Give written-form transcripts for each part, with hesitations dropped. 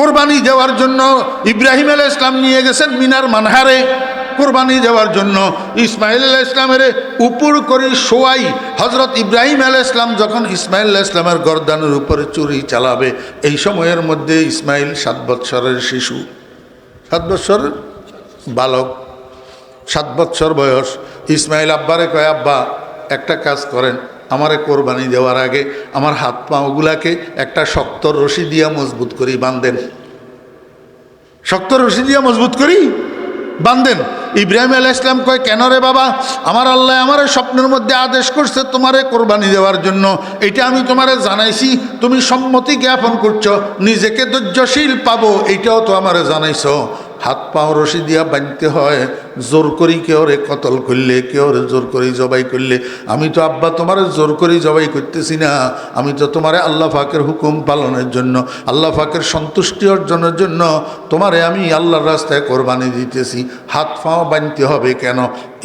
কোরবানি দেওয়ার জন্য ইব্রাহিম আলাইহিস সালাম নিয়ে গেছেন মিনার মানহারে কোরবানি দেওয়ার জন্য। ইসমাইল আলাইহিস সালামের উপর করে শোয়াই হযরত ইব্রাহিম আলাইহিস সালাম যখন ইসমাইল আলাইহিস সালামের গর্দানের উপরে ছুরি চালাবে, এই সময়ের মধ্যে ইসমাইল 7 বৎসরের শিশু, 7 বৎসরের বালক, 7 বৎসর বয়স। ইসমাইল আব্বারে কয়, আব্বা একটা কাজ করেন, আমারে কোরবানি দেওয়ার আগে আমার হাত পাগুলাকে একটা শক্ত রশি দিয়া মজবুত করি বাঁধেন, শক্ত রশি দিয়া মজবুত করি বাঁধেন। ইব্রাহিম আলাইহিস সালাম কয়, কেন রে বাবা? আমার আল্লাহ আমার স্বপ্নের মধ্যে আদেশ করছে তোমারে কোরবানি দেওয়ার জন্য, এটা আমি তোমারে জানাইছি, তুমি সম্মতি জ্ঞাপন করছো, নিজেকে ধৈর্যশীল পাবো এইটাও তো আমারে জানাইছো। হাত পাও রশি দিয়া বাঁধতে হয়, জোর করি কেউ রে কতল করলে, কেউ রে জোর করি জবাই করলে। আমি তো আব্বা তোমারে জোর করি জবাই করতেছি না, আমি তো তোমারে আল্লাহ পাকের হুকুম পালনের জন্য, আল্লাহ পাকের সন্তুষ্টি অর্জনের জন্য তোমারে আমি আল্লাহর রাস্তায় কোরবানি দিতেছি, হাত পাও বাঁধতে হবে কেন?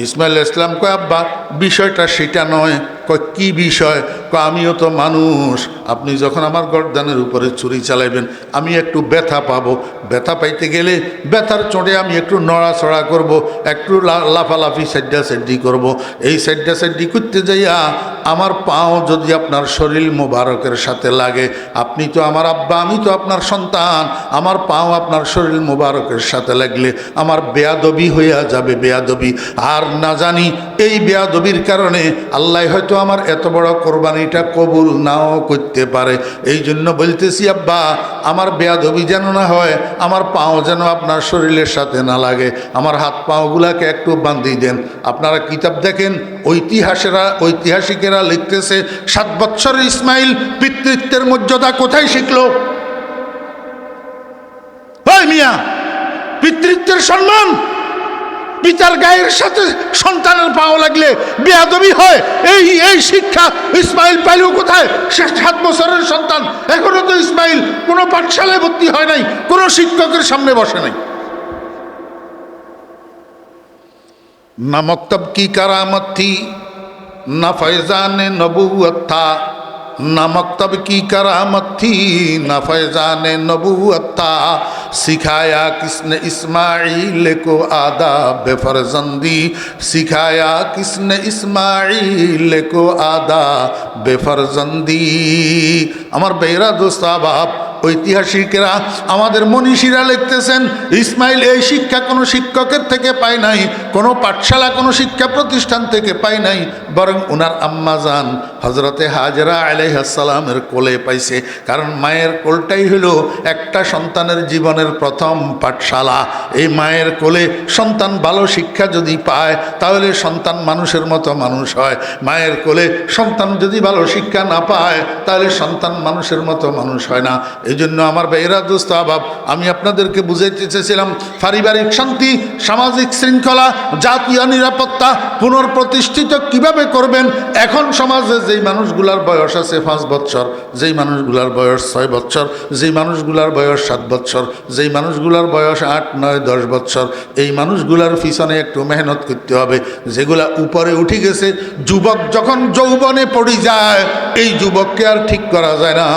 ইসমাইল আলাইহিস সালাম কয়, আব্বা বিষয়টা সেটা নয়। কয়, কি বিষয়? কয়, আমিও তো মানুষ, আপনি যখন আমার গর্দানের উপরে ছুরি চালাইবেন আমি একটু ব্যথা পাবো, ব্যথা পাইতে গেলে ব্যথার চোটে আমি একটু নড়াচড়া করব, একটু লাফালাফি সাইড্ডি করব। এই সাইড্ডি করতে যাইয়া আমার পাও যদি আপনার শরীর মোবারকের সাথে লাগে, আপনি তো আমার আব্বা, আমি তো আপনার সন্তান, আমার পাও আপনার শরীর মোবারকের সাথে লাগলে আমার বেয়াদবি হইয়া যাবে, বেয়াদবি। আর না জানি এই বেয়াদবির কারণে আল্লাহ হয়তো আমার এত বড় কোরবানিটা কবুল নাও করতে পারে। এই জন্য বলতেছি আব্বা, আমার বেয়াদবি যেন না হয়, আমার পাও যেন আপনার শরীরের সাথে না লাগে, আমার হাত পাওগুলাকে একটু বাঁধিয়ে দেন। আপনারা কিতাব দেখেন, ঐতিহাসিকেরা লিখতেছে 7 বৎসরের ইসমাইল পিতৃত্বের মর্যাদা কোথায় শিখলো? ওই মিয়া, পিতৃত্বের সম্মান, পিতার গায়ের সাথে সন্তানের পাও লাগলে বেয়াদবি হয়, এই শিক্ষা ইসমাইল পাইল কোথায়? সে 7 বছরের সন্তান, এখনো তো ইসমাইল কোনো পাঠশালায় ভর্তি হয় নাই, কোনো শিক্ষকের সামনে বসে নাই। না মক্তব কি কারামত থি, না ফয়জানে নবুয়ত থা, ना मकतब की करामत थी ना फैजान नबूवत था, सिखाया किसने इस्माइल को आदाब फरजंदी, सिखाया किसने इस्माइल को आदाब फरजंदी। আমার বেরা দোস্ত বাপ, ঐতিহাসিকেরা আমাদের মনীষীরা লিখতেছেন, ইসমাইল এই শিক্ষা কোনো শিক্ষকের থেকে পায় নাই, কোনো পাঠশালা কোনো শিক্ষা প্রতিষ্ঠান থেকে পায় নাই, বরং ওনার আম্মাজান হজরতে হাজরা আলাইহিস সালামের কোলে পাইছে। কারণ মায়ের কোলটাই হলো একটা সন্তানের জীবনের প্রথম পাঠশালা। এই মায়ের কোলে সন্তান ভালো শিক্ষা যদি পায় তাহলে সন্তান মানুষের মতো মানুষ হয়, মায়ের কোলে সন্তান যদি ভালো শিক্ষা না পায় তাহলে সন্তান মানুষের মতো মানুষ হয় না। এই জন্য আমার ভাইয়েরা দোস্ত আবাব, আমি আপনাদেরকে বুঝাইতে চেয়েছিলাম পারিবারিক শান্তি, সামাজিক শৃঙ্খলা, জাতীয় নিরাপত্তা পুনর্প্রতিষ্ঠিত কিভাবে করবেন। এখন সমাজে যেই মানুষগুলার বয়স আছে 5 বৎসর, যেই মানুষগুলার বয়স 6 বৎসর, যেই মানুষগুলার বয়স 7 বৎসর, যেই মানুষগুলার বয়স 8, 9, 10 বৎসর, এই মানুষগুলার পিছনে একটু মেহনত করতে হবে। যেগুলা উপরে উঠে গেছে, যুবক যখন যৌবনে পড়ে যায় এই যুবককে আর ঠিক করা যায় না।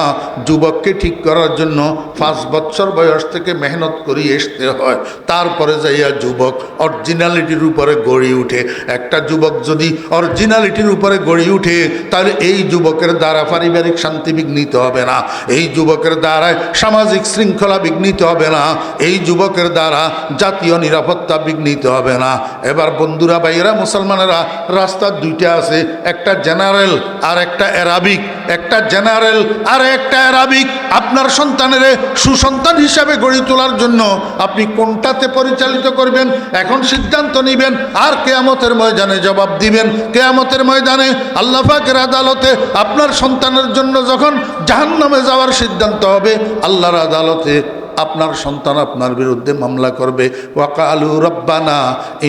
যুবককে ঠিক করার জন্য 5 বৎসর বয়স থেকে মেহনত করিয়ে আসতে হয়, তারপরে যাইয়া যুবক অরিজিনালিটির উপরে গড়ে উঠে। একটা যুবক যদি অরিজিনালিটির উপরে গড়ে উঠে তাহলে এই যুবকের দ্বারা পারিবারিক শান্তি বিঘ্নিত হবে না, এই যুবকের দ্বারা সামাজিক শৃঙ্খলা বিঘ্নিত হবে না, এই যুবকের দ্বারা জাতীয় নিরাপত্তা বিঘ্নিত হবে না। এবার বন্ধুরা, ভাইয়েরা, মুসলমানেরা, রাস্তা 2টা আছে, একটা জেনারেল আর একটা অ্যারাবিক, একটা জেনারেল আর একটা অ্যারাবিক। আপনার সন্তানের সুসন্তান হিসাবে গড়ে তোলার জন্য আপনি কোনটাতে পরিচালিত করবেন এখন সিদ্ধান্ত নেবেন, আর কিয়ামতের ময়দানে জবাব দিবেন। কিয়ামতের ময়দানে আল্লাহ পাকের আদালতে আপনার সন্তানের জন্য যখন জাহান্নামে যাওয়ার সিদ্ধান্ত হবে, আল্লাহর আদালতে আপনার সন্তান আপনার বিরুদ্ধে মামলা করবে, ওয়াকালু রব্বানা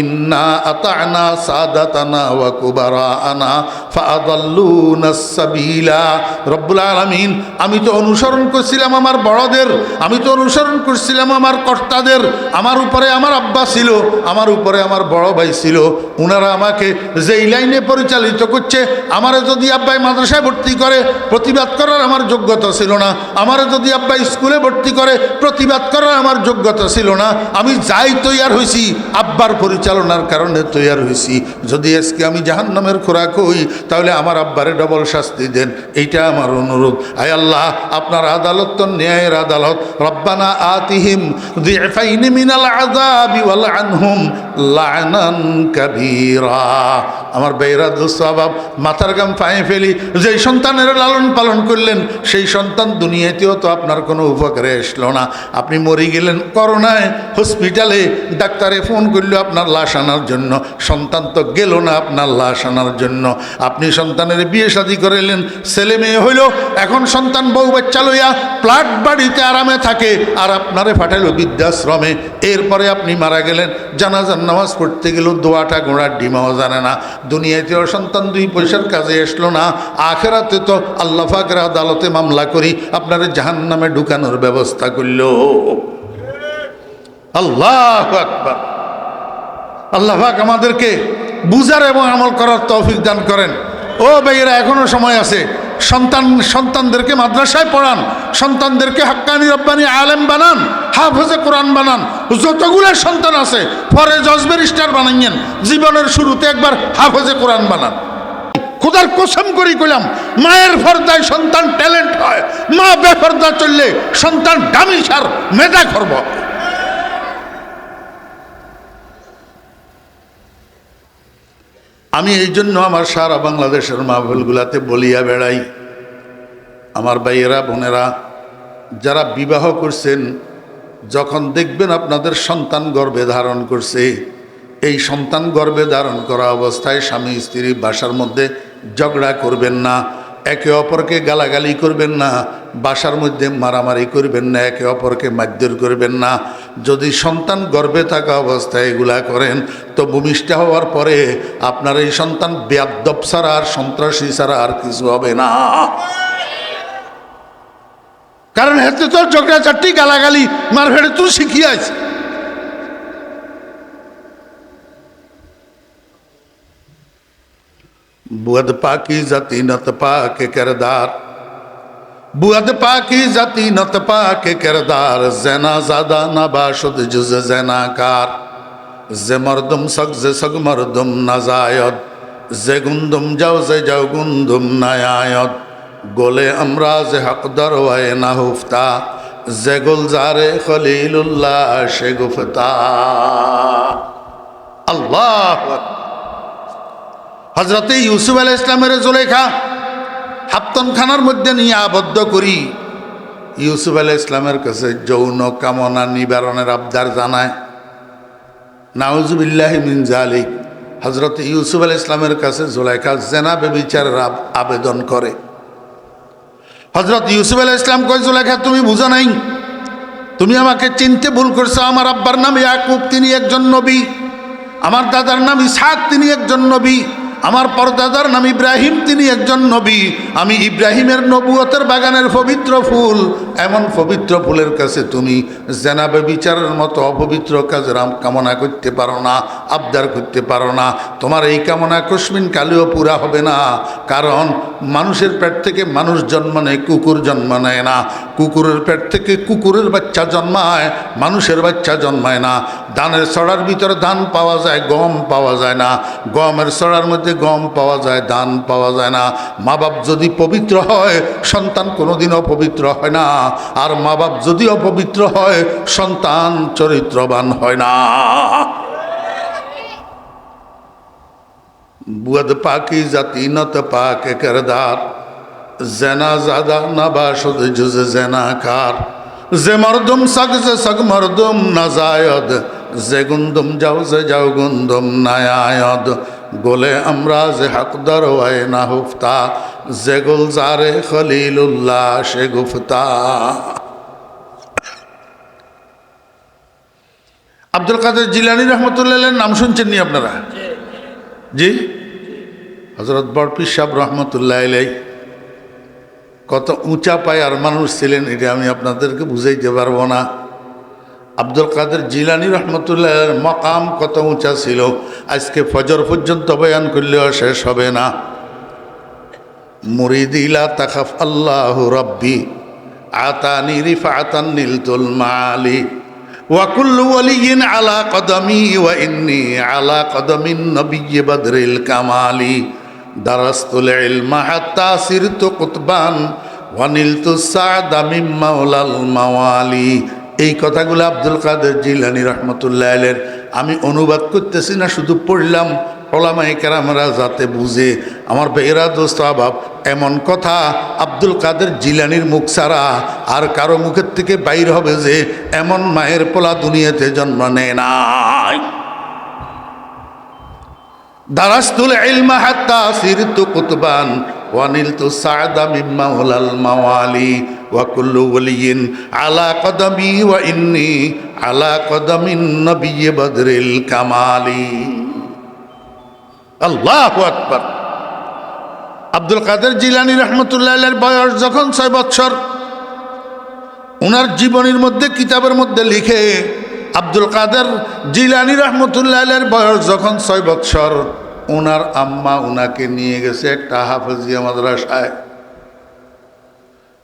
ইন্না আতা'না সাদাতানা ওয়া কুবারানা ফাআদাল্লুনাস সাবিলা। রব্বুল আলামিন, আমি তো অনুসরণ করছিলাম আমার বড়দের, আমি তো অনুসরণ করছিলাম আমার কর্তাদের, আমার উপরে আমার আব্বা ছিল, আমার উপরে আমার বড় ভাই ছিল, ওনারা আমাকে যেই লাইনে পরিচালিত করছে, আমারে যদি আব্বাই মাদ্রাসায় ভর্তি করে প্রতিবাদ করার আমার যোগ্যতা ছিল না, আমারে যদি আব্বাই স্কুলে ভর্তি করে প্রতিবাদ করার আমার যোগ্যতা ছিল না। আমি যাই তৈয়ার হয়েছি, আব্বার পরিচালনার কারণে তৈয়ার হয়েছি। যদি আজকে আমি জাহান্নামের খোরাক হই, তাহলে আমার আব্বারে ডবল শাস্তি দেন, এইটা আমার অনুরোধ। আয় আল্লাহ, আপনার আদালত তো ন্যায়ের আদালত। রব্বানা আতিহিম যিফাইনি মিনাল আযাবি ওয়াল আনহুম লা'নান কাবীরা। আমার বেয়রা দুঃস্বভাব, মাথার গাম পায়ে ফেলি। যেই সন্তানের লালন পালন করলেন, সেই সন্তান দুনিয়াতেও তো আপনার কোনো উপকারে আসলো না। আপনি মরে গেলেন করোনায়, হসপিটালে ডাক্তারে ফোন করলো আপনার লাশ আনার জন্য, সন্তান তো গেল না আপনার লাশ আনার জন্য। আপনি সন্তানের বিয়ে শাদী করাইলেন, ছেলে মেয়ে হইল, এখন সন্তান বউ বাচ্চা লইয়া ফ্ল্যাট বাড়িতে আরামে থাকে, আর আপনারে পাঠাইল বৃদ্ধাশ্রমে। এরপরে আপনি মারা গেলেন, জানাজার নামাজ পড়তে গেল দোয়াটা ঘোড়ার ডিমাও জানে না। দুনিয়াতেও সন্তান দুই পয়সার কাজে আসলো না, আখেরাতে তো আল্লাহ পাকের আদালতে মামলা করি আপনারে জাহান্নামে ঢুকানোর ব্যবস্থা করল। আল্লাহু আকবার। আল্লাহ পাক আমাদেরকে বুঝার এবং আমল করার তৌফিক দান করেন। ও ভাইয়েরা, এখনো সময় আছে। সন্তানদেরকে মাদ্রাসায় পড়ান, সন্তানদেরকে হাক্কানি রব্বানি আলেম বানান, হাফেজে কোরআন বানান। যতগুলো সন্তান আছে পরে জজ ব্যারিস্টার বানাইয়েন, জীবনের শুরুতে একবার হাফেজে কোরআন বানান। খোদার কসম করি কইলাম, মায়ের পর্দায় সন্তান ট্যালেন্ট হয়, মা বেপর্দা চললে সন্তান ডামি সার মেধা করব। আমি এই জন্য আমার সারা বাংলাদেশের মাহফিলগুলাতে বলিয়া বেড়াই, আমার ভাইয়েরা বোনেরা যারা বিবাহ করছেন, যখন দেখবেন আপনাদের সন্তান গর্ভে ধারণ করছে, এই সন্তান গর্ভে ধারণ করা অবস্থায় স্বামী স্ত্রী বাসার মধ্যে ঝগড়া করবেন না, একে অপরকে গালাগালি করবেন না, বাসার মধ্যে মারামারি করবেন না, একে অপরকে মারধর করবেন না। যদি সন্তান গর্ভে থাকা অবস্থায় এগুলা করেন, তো ভূমিষ্ঠ হওয়ার পরে আপনার এই সন্তান বেয়াদ্দপ ছাড়া আর সন্ত্রাসী ছাড়া আর কিছু হবে না। কারণ হেতে তোর ঝগড়া চারটি গালাগালি মারফেড়ে তুই শিখিয়াছ। বুয়াদ পাকি জাতি নত পাকে কিরদার, বুয়াদ পাকি জাতি নত পাকে কিরদার, জেনা জাদা নাবাশুদ জুজ জেনাকার, যে মরদুম সগ যে সগ মরদুম নাজায়দ, যে গুন্দুম যাও যে যাও গুন্দুম নায়ায়দ, গোলে আমরা যে হকদার ওয়ায় না হুফতা, যে গুলজারে খলিলুল্লাহ সে গুফতা। আল্লাহ। হযরতে ইউসুফ আলাইহিস সালামের জুলেখা হাপ্তনখানার মধ্যে নিয়ে আবদ্ধ করি ইউসুফ আলাইহিস সালামের কাছে যৌন কামনা নিবারণের আবদার জানায়। নাউজুবিল্লাহি মিন জালিক। হযরতে ইউসুফ আলাইহিস সালামের কাছে জুলেখা জেনা ব্যভিচারের আবেদন করে। হযরত ইউসুফ আলাইহিস সালাম কয়, জুলেখা তুমি বুঝো নাই, তুমি আমাকে চিনতে ভুল করছো। আমার আব্বার নাম ইয়াকুব, তিনি একজন নবী। আমার দাদার নাম ইসহাক, তিনি একজন নবী। আমার পরদাদার নাম ইব্রাহিম, তিনি একজন নবী। আমি ইব্রাহিমের নবুয়তের বাগানের পবিত্র ফুল, এমন পবিত্র ফুলের কাছে তুমি জেনা ব্যভিচারের মতো অপবিত্র কাজের কামনা করতে পারো না, আবদার করতে পারো না। তোমার এই কামনা কসমিন কালেও পুরা হবে না। কারণ মানুষের পেট থেকে মানুষ জন্ম নেয়, কুকুর জন্ম নেয় না। কুকুরের পেট থেকে কুকুরের বাচ্চা জন্মায়, মানুষের বাচ্চা জন্মায় না। ধানের ছড়ার ভিতরে ধান পাওয়া যায়, গম পাওয়া যায় না। গমের ছড়ার মধ্যে গম পাওয়া যায়, ধান পাওয়া যায় না। মা বাপ যদি পবিত্র হয়, সন্তান কোনোদিনও পবিত্র হয় না। আর মা বাপ যদি অপবিত্র হয়, সন্তান চরিত্রবান হয় না। বুয়াদ পাকি জাতি নত পাকে কিরদার, জেনা জাদা নাবাশুদ জুজ জেনাকার, যে মরদুম সগ যে সগ মরদুম নাজায়দ, যে গুন্দুম যাও যে যাও গুন্দুম নায়ায়দ, গোলে আমরা যে হকদার ওয়ায় না হুফতা, যে গুলজারে খলিলুল্লাহ সে গুফতা। আব্দুল কাদের জিলানী রহমতুল্লাহের নাম শুনছেন নি আপনারা? জি, হযরত বড়পীর সাহেব রহমতুল্লাহ আলাইহি কত উঁচা পায়ার মানুষ ছিলেন, এটা আমি আপনাদেরকে বুঝাইতে পারবো না। আব্দুল কাদের জিলানী রহমতুল্লাহের মকাম কত উঁচা ছিল, আজকে ফজর পর্যন্ত বয়ান করলেও শেষ হবে না। মুরিদি লা তাখাফ আল্লাহু রাব্বি আতানি রিফাতান নিলতুল মালি ওয়া কুল্লু ওয়ালিয়িন আলা কদমি ওয়া ইন্নী আলা কদমিন নবিয়্যি বদরিল কামালি দারাস্তুল ইলমা হাত্তা সিরতু কুতবান ওয়া নিলতু সা'দা মিন মাওলাল মাওয়ালি। এই কথাগুলো আব্দুল কাদের জিলানী রহমতুল্লাহ আলাইহির আমি অনুবাদ করতেছি না, শুধু পড়লাম ওলামায়ে কেরামরা যাতে বুঝে। আমার বেরা দোস্ত আবাব, এমন কথা আব্দুল কাদের জিলানীর মুখ ছাড়া আর কারো মুখের থেকে বাইর হবে যে এমন মায়ের পোলা দুনিয়াতে জন্ম নেয় নাই। দারাস্তুল ইলমা হাত্তা সিরতু কুতবান ওয়া নিলতু সা'দা মিন মাওলাল মাওয়ালি ওয়া কুল্লু ওয়ালিয়িন আলা কদমি ওয়া ইন্নী আলা কদমিন নবিয়্যি বদরিল কামালি। আল্লাহু আকবার। আব্দুল কাদের জিলানী রহমতুল্লাহ আলাইহির বয়স যখন 6 বছর, ওনার জীবনীর মধ্যে কিতাবের মধ্যে লিখে আব্দুল কাদের জিলানী রহমতুল্লাহ আলাইহির বয়স যখন 6 বছর, ওনার আম্মা ওনাকে নিয়ে গেছে একটা হাফেজিয়া মাদ্রাসায়।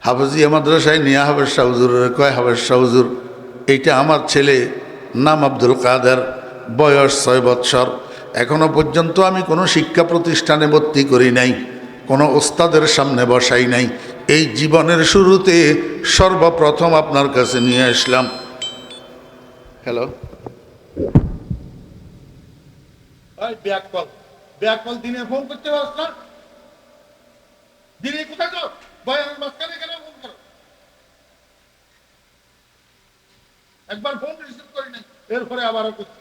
হাফেজিয়া মাদ্রাসায় নিয়ে হাফেজ শাহ হুজুরের কয়, হাফেজ শাহ হুজুর, এইটা আমার ছেলে, নাম আব্দুল কাদের, বয়স 6 বছর, এখনো পর্যন্ত আমি কোনো শিক্ষা প্রতিষ্ঠানে ভর্তি করি নাই, কোনো ওস্তাদের সামনে বসাই নাই, এই জীবনের শুরুতে সর্বপ্রথম আপনার কাছে নিয়ে আসলাম। হ্যালো, ব্যাকল দিনে ফোন করতে পারছ না? দিনে কোথায় যাও? বয়ানের মাঝখানে কেন ফোন করো? একবার ফোন রিসিভ করি নাই, এরপরে আবারও করছি।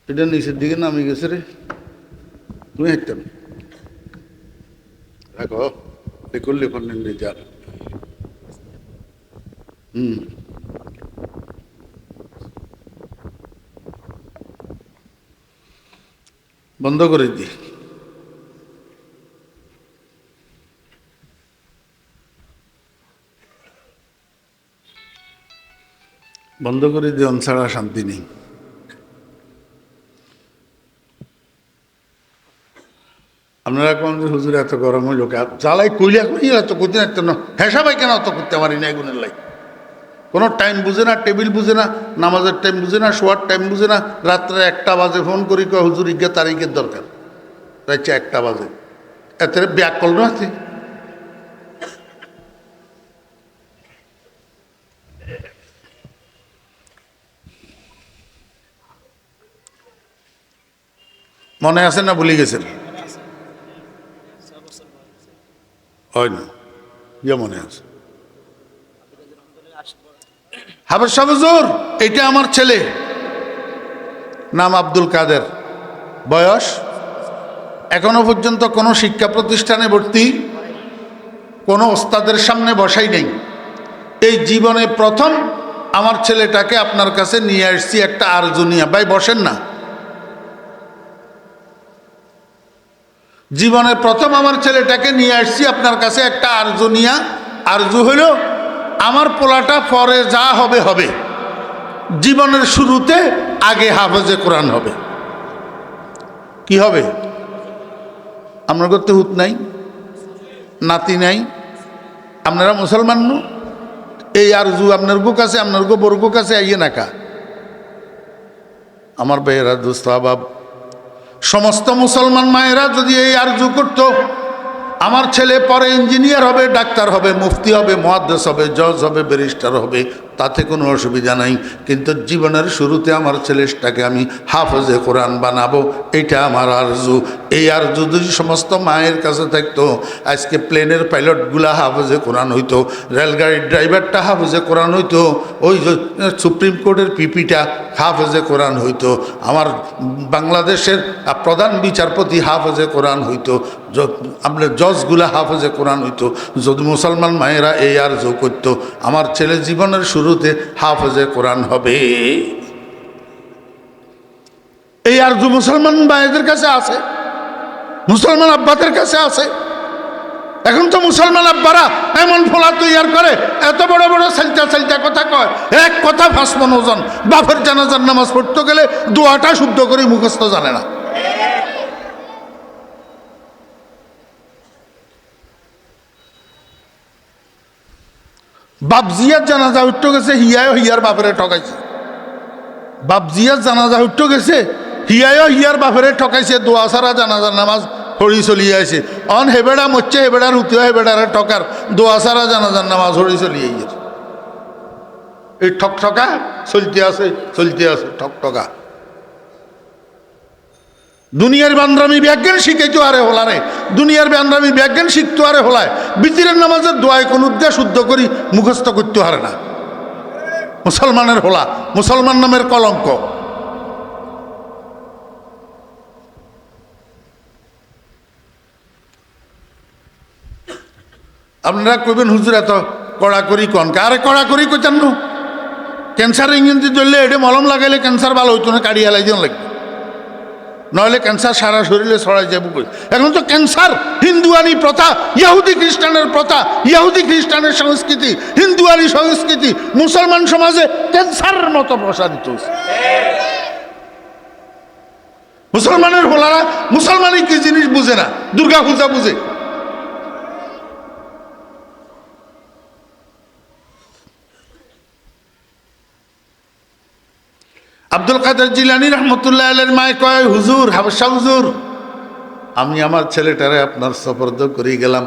এটা নিচের দিকে নামে গেছে রে, তুমি একটা রাখো, করলে করলেন যার বন্ধ করে দি। বন্ধ করে দিয়ে ছাড়া শান্তি নেই। আপনারা কোন হুজুর এত গরম হইল, জ্বালাই কইলা কই এত করতে না, হ্যাঁ সবাই কেন অত করতে পারি না? এগুনের লাই কোনো টাইম বুঝে না, টেবিল বুঝে না, নামাজের টাইম বুঝে না, শোয়ার টাইম বুঝে না। রাত্রে 1টা বাজে ফোন করি, কয় হুজুর ইজ্ঞা তারিখের দরকার, রাইছে 1টা বাজে, এত ব্যাক করল আছে। মনে আছে না ভুলে গেছেন? হয় না, ইয়ে মনে আছে। হাফেজ শাহ হুজুর, এটা আমার ছেলে, নাম আব্দুল কাদের, বয়স এখনো পর্যন্ত কোনো শিক্ষা প্রতিষ্ঠানে ভর্তি, কোনো ওস্তাদের সামনে বসাই নেই, এই জীবনে প্রথম আমার ছেলেটাকে আপনার কাছে নিয়ে আসছি একটা আরজু নিয়া। ভাই বসেন না। জীবনে প্রথম আমার ছেলেটাকে নিয়ে আসছি আপনার কাছে একটা আরজু নিয়া। আরজু হইল আমার পোলাটা পরে যা হবে হবে, জীবনের শুরুতে আগে হাফেজে কোরআন হবে। কি হবে? আপনার করতে হুত নাই, নাতি নাই, আপনারা মুসলমান নু, এই আরজু আপনার গো কাছে, আপনার গো বর্গ কাছে আইয়ে নাকা। আমার ভাইয়েরা, দোস্ত আবাব, সমস্ত মুসলমান মায়েরা যদি এই আরজু করত, আমার ছেলে পরে ইঞ্জিনিয়ার হবে, ডাক্তার হবে, মুফতি হবে, মুহাদ্দিস হবে, জজ হবে, ব্যারিস্টার হবে, তাতে কোনো অসুবিধা নাই। কিন্তু জীবনের শুরুতে আমার ছেলেটাকে আমি হাফেজে কোরআন বানাবো, এটা আমার আরজু। এই আরজু যদি সমস্ত মায়ের কাছে থাকতো, আজকে প্লেনের পাইলটগুলা হাফেজে কোরআন হইতো, রেলগাড়ির ড্রাইভারটা হাফেজে কোরআন হইতো, ওই সুপ্রিম কোর্টের পিপিটা হাফেজে কোরআন হইতো, আমার বাংলাদেশের প্রধান বিচারপতি হাফেজে কোরআন হইতো, আপনার জজগুলা হাফেজে কোরআন হইতো। যদি মুসলমান মায়েরা এই আরজু করতো, আমার ছেলে জীবনের শুরুতে হাফেজে কোরআন হবে, এই আরজু মুসলমান ভাইদের কাছে আছে, মুসলমান আব্বাদের কাছে আছে। এখন তো মুসলমান আব্বারা এমন ফোলা তৈয়ার করে, এত বড় বড় সালটা সালটা কথা কয়, এক কথা 5 মণ ওজন। বাপের জানাজার নামাজ পড়তে গেলে দোয়াটা শুদ্ধ করে মুখস্থ জানে না। বাপজিয়ার জানাজা উঠতে গেছে, হিয়ায়ও হিয়ার বাপেরে ঠকাইছে। বাপজিয়ার জানাজা উঠতে গেছে, হিয়ায়ও হিয়ার বাপেরে ঠকাইছে। দোয়া সারা জানাজার নামাজ হরি চলিয়ে আছে। অন হেবেড়া মরছে, হেবেড়ার উঠিও হেবেড়ারে ঠকার, দোয়া সারা জানাজার নামাজ হরি চলিয়ে গেছে। এই ঠকঠকা চলতে আছে, চলতে আছে ঠকঠকা। দুনিয়ার বান্দ্রামি বিজ্ঞান শিখাইতো আরে হলারে, দুনিয়ার বান্দ্রামি বিজ্ঞান শিখতো আরে হলায়। বিতিরের নামাজের দোয়ায় কোন উদ্দেশ্য শুদ্ধ করি মুখস্থ করতে হারে না। মুসলমানের হোলা, মুসলমান নামের কলঙ্ক। আপনারা কইবেন হুজুর এত কড়াকড়ি কন, আরে কড়াকড়ি কইতেন না। ক্যান্সার ইঞ্জিনটি ধরলে এটা মলম লাগাইলে ক্যান্সার ভালো হইতো না, কাড়ি হালাই দিন লাগবে, নইলে ক্যান্সার সারা শরীরে ছড়াই যাবো। এখন তো ক্যান্সার হিন্দুয়ানি প্রথা, ইহুদি খ্রিস্টানের প্রথা, ইহুদি খ্রিস্টানের সংস্কৃতি, হিন্দুয়ানি সংস্কৃতি মুসলমান সমাজে ক্যান্সারের মতো প্রসারিত হয়েছে। মুসলমানের হোলারা মুসলমানই কি জিনিস বুঝে না, দুর্গা পূজা বুঝে। আব্দুল কাদের জিলানী রহমতুল্লাহ আলাইহির মায় কয়, হুজুর হাবশা হুজুর, আমি আমার ছেলেটারে আপনার সফরদ করে গেলাম,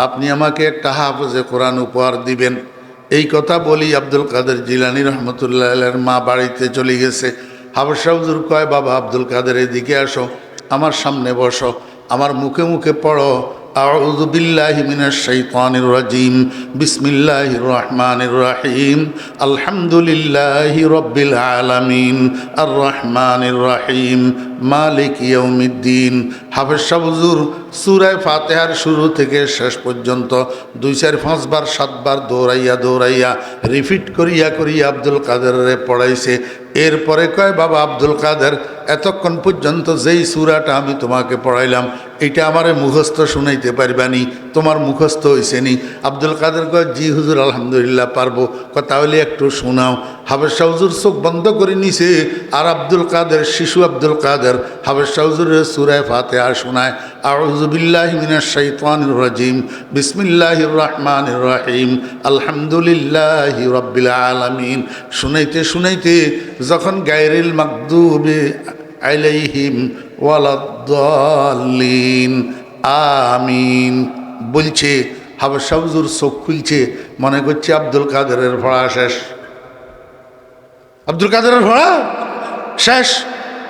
আপনি আমাকে একটা হাফেজে কোরআন উপহার দিবেন। এই কথা বলি আব্দুল কাদের জিলানী রহমতুল্লাহ আলাইহির মা বাড়িতে চলে গেছে। হাবশা হুজুর কয়, বাবা আব্দুল কাদের এদিকে আসো, আমার সামনে বসো, আমার মুখে মুখে পড়ো আউযু বিল্লাহি মিনাশ শাইতানির রাজিম বিসমিল্লাহির রহমানির রহিম আলহামদুলিল্লাহি রাব্বিল আলামিন আর রহমানির রহিম মালিক ইয়াউমিদ্দিন। হাফেজ সাহেব হুজুর সূরা ফাতিহার শুরু থেকে শেষ পর্যন্ত 2-4-5 বার 7 বার দৌড়াইয়া দৌড়াইয়া রিপিট করিয়া করিয়া আব্দুল কাদেরে পড়াইছে। এরপরে কয়, বাবা আব্দুল কাদের, এতক্ষণ পর্যন্ত যেই সূরাটা আমি তোমাকে পড়াইলাম এটা আমারে মুখস্থ শুনাইতে পারবানি, তোমার মুখস্থ হইছে নি? আব্দুল কাদের কয়, জি হুজুর আলহামদুলিল্লাহ পারবো। তাহলে একটু শোনাও। হাফেজ সাহেব হুজুর চোখ বন্ধ করে নিছে, আর আব্দুল কাদের, শিশু আব্দুল কাদের হাফেজ সাহেব হুজুরের সূরা ফাতিহা শোনায়। আউযু বিল্লাহি মিনাশ শাইতানির রাজিম বিসমিল্লাহির রহমানির রহিম আলহামদুলিল্লাহি রাব্বিল আলামিন। শুনাইতে শুনাইতে যখন গায়রিল মাগদুবি আলাইহিম ওয়ালাদ-দাল্লিন আমিন বলছে, হাফেজ সাহেব হুজুর চোখ খুলছে, মনে করছে আব্দুল কাদেরের পড়া শেষ। আব্দুল কাদেরের পড়া শেষ।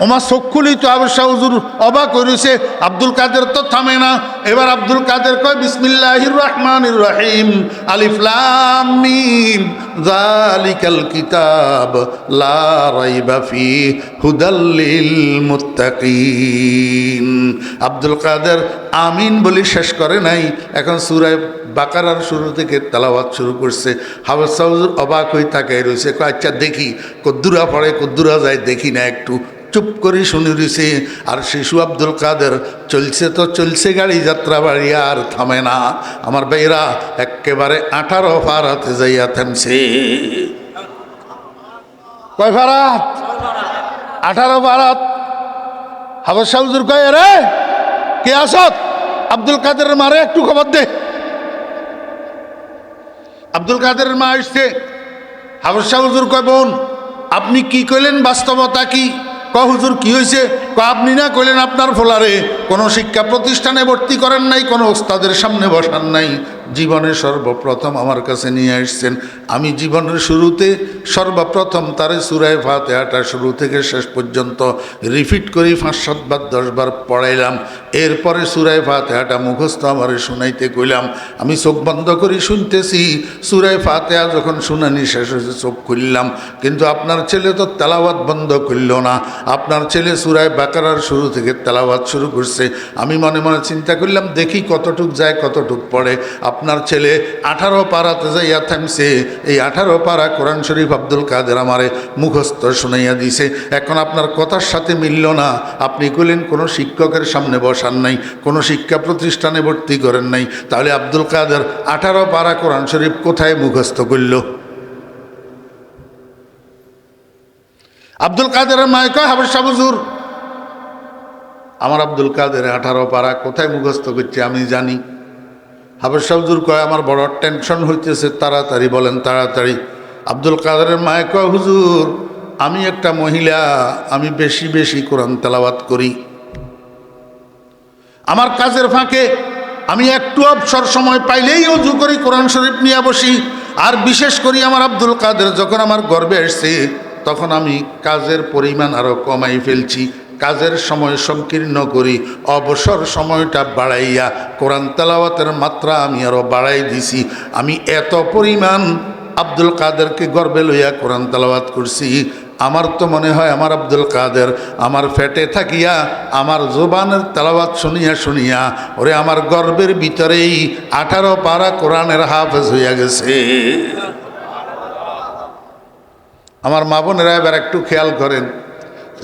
ওমা চোখ খুলি তো হাফেজ সাহেব হুজুর অবাক করেছে, আব্দুল কাদের তো থামে না। এবার আব্দুল কাদের কয়, বিসমিল্লাহির রহমানির রহিম আলিফ লাম মিম যালিকাল কিতাব লা রাইবা ফিহি হুদাল লিল মুত্তাকিন। আব্দুল কাদের আমিন বলি শেষ করে নাই, এখন সূরা বাকারার শুরু থেকে তেলাওয়াত শুরু করছে। হাফেজ সাহেব হুজুর অবাক হয়ে তাকাই রয়েছে, কয় আচ্ছা দেখি কদ্দুরা পড়ে কদ্দুরা যায়, দেখি না একটু। চুপ করে শুনে রয়েছে। আর শিশু আব্দুল কাদের চলছে তো চলছে গাড়ি যাত্রা বাড়ি, আর থামে না। আমার ভাইরা একেবারে 18 ফারাতে যাইয়া থামছে। কয় ফারাত? 18 ফারাত। হাফেজ সাহেব হুজুর কয়, রে কে আসত? আব্দুল কাদের মারে একটু খবর দে। আব্দুল কাদের মা আসছে। হাফেজ সাহেব হুজুর কয়, বোন আপনি কি কইলেন, বাস্তবতা কি? হুজুর কি হয়েছে? আপনি না কইলেন আপনার ফোলারে কোনো শিক্ষা প্রতিষ্ঠানে ভর্তি করেন নাই, কোনো ওস্তাদের সামনে বসান নাই, জীবনে সর্বপ্রথম আমার কাছে নিয়ে আসছেন। আমি জীবনের শুরুতে সর্বপ্রথম তারে সূরা ফাতিহাটা শুরু থেকে শেষ পর্যন্ত রিপিট করি 5-7 বার 10 বার পড়াইলাম। এরপরে সূরা ফাতিহাটা মুখস্থ আমারে শুনাইতে কইলাম। আমি চোখ বন্ধ করে শুনতেছি। সূরা ফাতিহা যখন শুনানি শেষ হয়েছে চোখ খুললাম, কিন্তু আপনার ছেলে তো তেলাওয়াত বন্ধ করল না। আপনার ছেলে সূরা বাকারার শুরু থেকে তেলাওয়াত শুরু করছে। আমি মনে মনে চিন্তা করলাম, দেখি কতটুক যায় কতটুক পড়ে। আপনার ছেলে 18 পারাতে যাইয়া থামছে। এই 18 পারা কোরআন শরীফ আব্দুল কাদের আমারে মুখস্থ শুনাইয়া দিছে। এখন আপনার কথার সাথে মিলল না। আপনি কইলেন কোনো শিক্ষকের সামনে বসান নাই, কোনো শিক্ষা প্রতিষ্ঠানে ভর্তি করেন নাই, তাহলে আব্দুল কাদের 18 পারা কোরআন শরীফ কোথায় মুখস্থ করল? আব্দুল কাদেরের মায় কয়, হাফেজ সাহেব হুজুর আমার আব্দুল কাদের 18 পারা কোথায় মুখস্থ করছে আমি জানি। হাফেজ সাহেব হুজুর কয় আমার বড় টেনশন হইতেছে, তাড়াতাড়ি বলেন তাড়াতাড়ি। আব্দুল কাদেরের মায়ে কয় হুজুর আমি একটা মহিলা, আমি বেশি বেশি কোরআন তেলাওয়াত করি। আমার কাজের ফাঁকে আমি একটু অবসর সময় পাইলেই অজু করি, কোরআন শরীফ নিয়ে বসি। আর বিশেষ করি আমার আব্দুল কাদের যখন আমার গর্বে আসছে তখন আমি কাজের পরিমাণ আরও কমাই ফেলছি, কাজের সময় সংকীর্ণ করি, অবসর সময়টা বাড়াইয়া কোরআন তেলাওয়াতের মাত্রা আমি আরও বাড়াই দিছি। আমি এত পরিমাণ আব্দুল কাদেরকে গর্বে লইয়া কোরআন তেলাওয়াত করছি। আমার তো মনে হয় আমার আব্দুল কাদের আমার ফেটে থাকিয়া আমার জোবানের তেলাওয়াত শুনিয়া শুনিয়া ওরে আমার গর্বের ভিতরেই 18 পারা কোরআনের হাফেজ হইয়া গেছে। আমার মা বোনেরা এবার একটু খেয়াল করেন,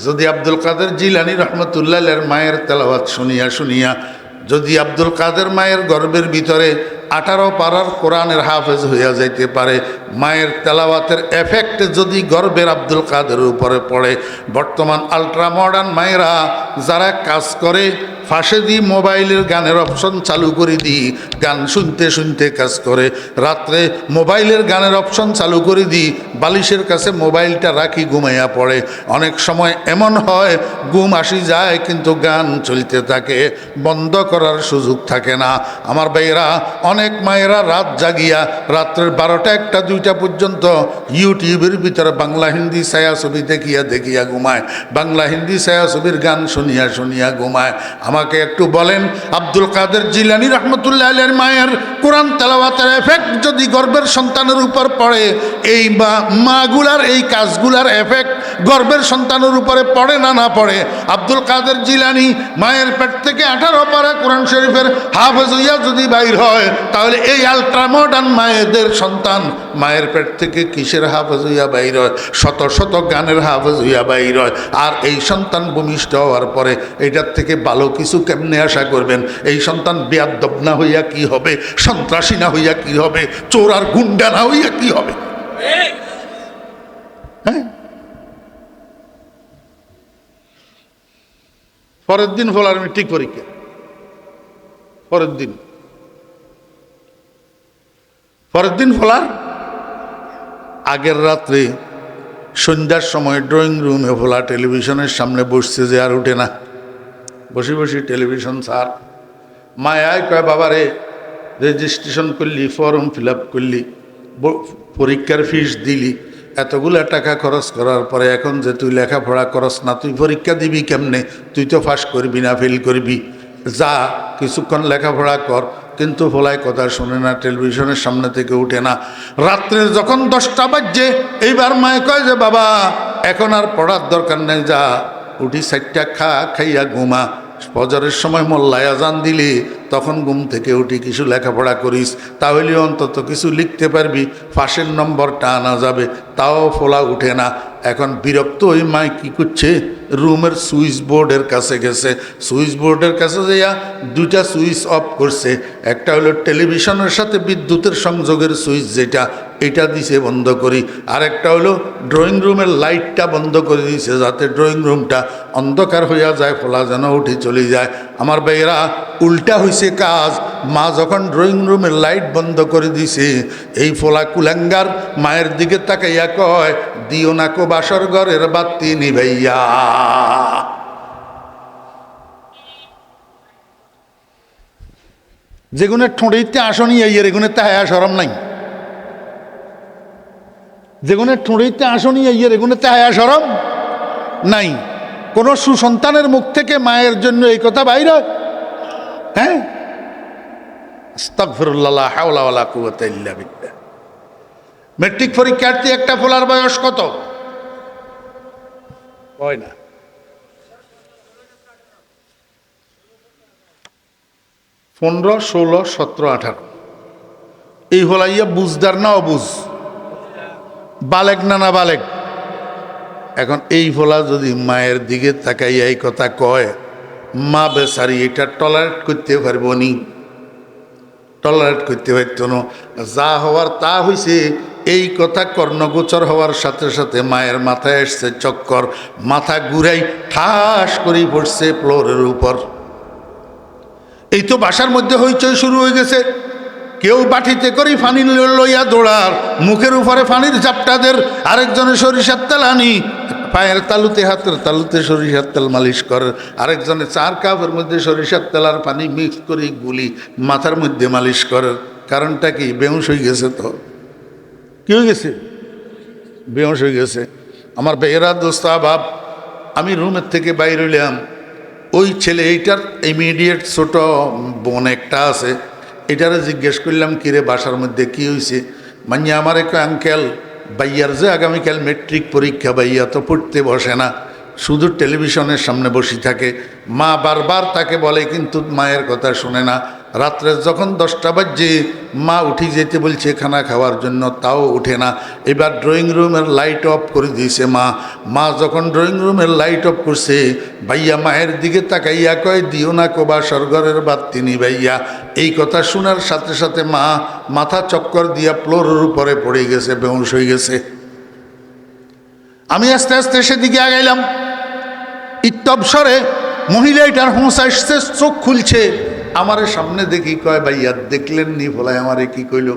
যদি আব্দুল কাদের জিলানী রহমতুল্লাহের মায়ের তেলাওয়াত শুনিয়া শুনিয়া যদি আব্দুল কাদের মায়ের গর্বের ভিতরে 18 পারার কোরআনের হাফেজ হইয়া যাইতে পারে, মায়ের তেলাওয়াতের এফেক্ট যদি গর্বের আব্দুল কাদের উপরে পড়ে, বর্তমান আলট্রা মডার্ন মায়েরা যারা কাজ করে ফাঁসে দিই মোবাইলের গানের অপশন চালু করে দিই, গান শুনতে শুনতে কাজ করে, রাত্রে মোবাইলের গানের অপশন চালু করে দিই, বালিশের কাছে মোবাইলটা রাখি, ঘুমাইয়া পড়ে। অনেক সময় এমন হয় ঘুম আসি যায় কিন্তু গান চলতে থাকে, বন্ধ করার সুযোগ থাকে না। আমার ভাইয়েরা, অনেক মায়েরা রাত জাগিয়া রাত্রের 12টা 1টা 2টা পর্যন্ত ইউটিউবের ভিতরে বাংলা হিন্দি ছায়াছবি দেখিয়া দেখিয়া ঘুমায়, বাংলা হিন্দি ছায়াছবির গান শুনিয়া শুনিয়া ঘুমায়। আমাকে একটু বলেন, আব্দুল কাদের জিলানী রহমতুল্লাহ আলাইহির মায়ের কোরআন তেলাওয়াতের এফেক্ট যদি গর্ভের সন্তানের উপর পড়ে, এই মাগুলার এই কাজগুলার এফেক্ট গর্ভের সন্তানের উপরে পড়ে না না পড়ে? আব্দুল কাদের জিলানী মায়ের পেট থেকে 18 পারা কোরআন শরীফের হাফেজ হইয়া যদি বাইর হয়, তাহলে এই আলট্রা মডার্ন মায়েদের সন্তান মায়ের পেট থেকে কিসের হাফেজ হইয়া বাইর হয়? শত শত গানের হাফেজ হইয়া বাইর হয়। আর এই সন্তান ভূমিষ্ঠ হওয়ার পরে এটার থেকে ভালো কিছু কেমনে আশা করবেন? এই সন্তান বেয়াদ্দব না হইয়া কি হবে, সন্ত্রাসী না হইয়া কি হবে, চোর আর গুন্ডা না হইয়া কি হবে? হ্যাঁ, পরের দিন ফলার মেট্রিক পরীক্ষা, পরের দিন ফলার আগের রাত্রে সন্ধ্যার সময় ড্রয়িং রুমে ফোলা টেলিভিশনের সামনে বসছে, যে আর উঠে না, বসে বসে টেলিভিশন স্যার। মায়ায় কয় বাবারে রেজিস্ট্রেশন করলি, ফর্ম ফিল আপ করলি, পরীক্ষার ফিস দিলি, এতগুলো টাকা খরচ করার পরে এখন যে তুই লেখাপড়া করস না, তুই পরীক্ষা দিবি কেমনে? তুই তো পাস করবি না, ফেল করবি, যা কিছুক্ষণ লেখাপড়া কর। কিন্তু ফলায় কথা শোনে না, টেলিভিশনের সামনে থেকে উঠে না। রাত্রে যখন 10টা বাজছে, এইবার মায়ে কয় যে বাবা এখন আর পড়ার দরকার নেই, যা উঠি 4টা খাইয়া ঘুমা, ফজরের সময় মোল্লায় আজান দিলি তখন ঘুম থেকে উঠি কিছু লেখাপড়া করিস, তাহলে অন্তত কিছু লিখতে পারবি, পাশের নম্বরটা আনা যাবে। তাও ফোলা উঠে না। এখন বিরক্ত ওই মাই কি করছে, রুমের সুইচ বোর্ডের কাছে গেছে, সুইচ বোর্ডের কাছে যাইয়া 2টা সুইচ অফ করছে। একটা হলো টেলিভিশনের সাথে বিদ্যুতের সংযোগের সুইচ, যেটা এটা দিছে বন্ধ করি, আর একটা হলো ড্রয়িং রুমের লাইটটা বন্ধ করে দিয়েছে, যাতে ড্রয়িং রুমটা অন্ধকার হইয়া যায়, ফোলা যেন উঠে চলে যায়। আমার ভাইয়েরা, উল্টা হইছে কাজ। মা যখন ড্রয়িং রুমের লাইট বন্ধ করে দিছে, এই ফোলা কুলাঙ্গার মায়ের দিকে তাকাইয়া কয়, দিও না কো বাসর ঘরের বাতি নিভাইয়া। যেগুনের ঠোঁড়িতে আসনি এর এগুনের তাহায়া সরম নাই, যেগুনের ঠোঁড়িতে আসনি এর এগুনের তাহায়া সরম নাই। কোন সুসন্তানের মুখ থেকে মায়ের জন্য এই কথা বাইর হয়? হ্যাঁ, আস্তাগফিরুল্লাহ, লা হাওলা ওয়ালা কুওয়াতা ইল্লা বিল্লাহ। মেট্রিক পরীক্ষার্থী একটা ফোলার বয়স কত? হয় না, 15, 16, 17, 18। এই হলাইয়া বুঝদার না অবুঝ? বালেক না না বালেক? এখন এই ফোলা যদি মায়ের দিকে তাকাইয়া এই কথা কয়, মা বেচারি এটা টলারেট করতে পারবো নি? টলারেট করতে পারত না। যা হওয়ার তা হইছে। এই কথা কর্ণগোচর হওয়ার সাথে সাথে মায়ের মাথায় এসছে চক্কর, মাথা ঘুরাই ঠাস করেই পড়ছে ফ্লোরের উপর। এই তো বাসার মধ্যে হইচই শুরু হয়ে গেছে। কেউ বাটিতে করি পানি লইয়া দৌড়ার, মুখের উপরে পানির ঝাপটাদের, আরেকজনে সরিষার তেল আনি পায়ের তালুতে হাতের তালুতে সরিষার তেল মালিশ করে, আরেকজনে চার কাপের মধ্যে সরিষার তেল আর পানি মিক্স করে গুলি মাথার মধ্যে মালিশ করে। কারণটা কি? বেহুশ হয়ে গেছে। তো কি হয়ে গেছে? বেহুশ হয়ে গেছে। আমার বেয়েরা দোস্ত বাপ, আমি রুমের থেকে বাইর হইলাম, ওই ছেলে এইটার ইমিডিয়েট ছোট বোন একটা আছে, এটারে জিজ্ঞেস করলাম কিরে বাসার মধ্যে কি হয়েছে? মানে আমার এক আঙ্কেল ভাইয়ার যে আগামীকাল মেট্রিক পরীক্ষা, ভাইয়া তো পড়তে বসে না, শুধু টেলিভিশনের সামনে বসে থাকে। মা বারবার তাকে বলে কিন্তু মায়ের কথা শুনে না। রাত্রে যখন 10টা বাজে মা উঠে যেতে বলছে খানা খাওয়ার জন্য, তাও উঠে না। এবার ড্রয়িং রুমের লাইট অফ করে দিয়েছে মা যখন ড্রয়িং রুমের লাইট অফ করছে, ভাইয়া মায়ের দিকে তাকাইয়া কয় দিও না কোবা স্বর্গের বাতি নিবাইয়া। এই কথা শোনার সাথে সাথে মা মাথা চক্কর দিয়া ফ্লোরের উপরে পড়ে গেছে, বেহুশ হয়ে গেছে। আমি আস্তে আস্তে সেদিকে আগাইলাম। ইত্যবসরে মহিলা এটার হোঁস আসছে, চোখ খুলছে, আমারে সামনে দেখি কয় ভাইয়া দেখলেন নি ফলায় আমারে কি কইল?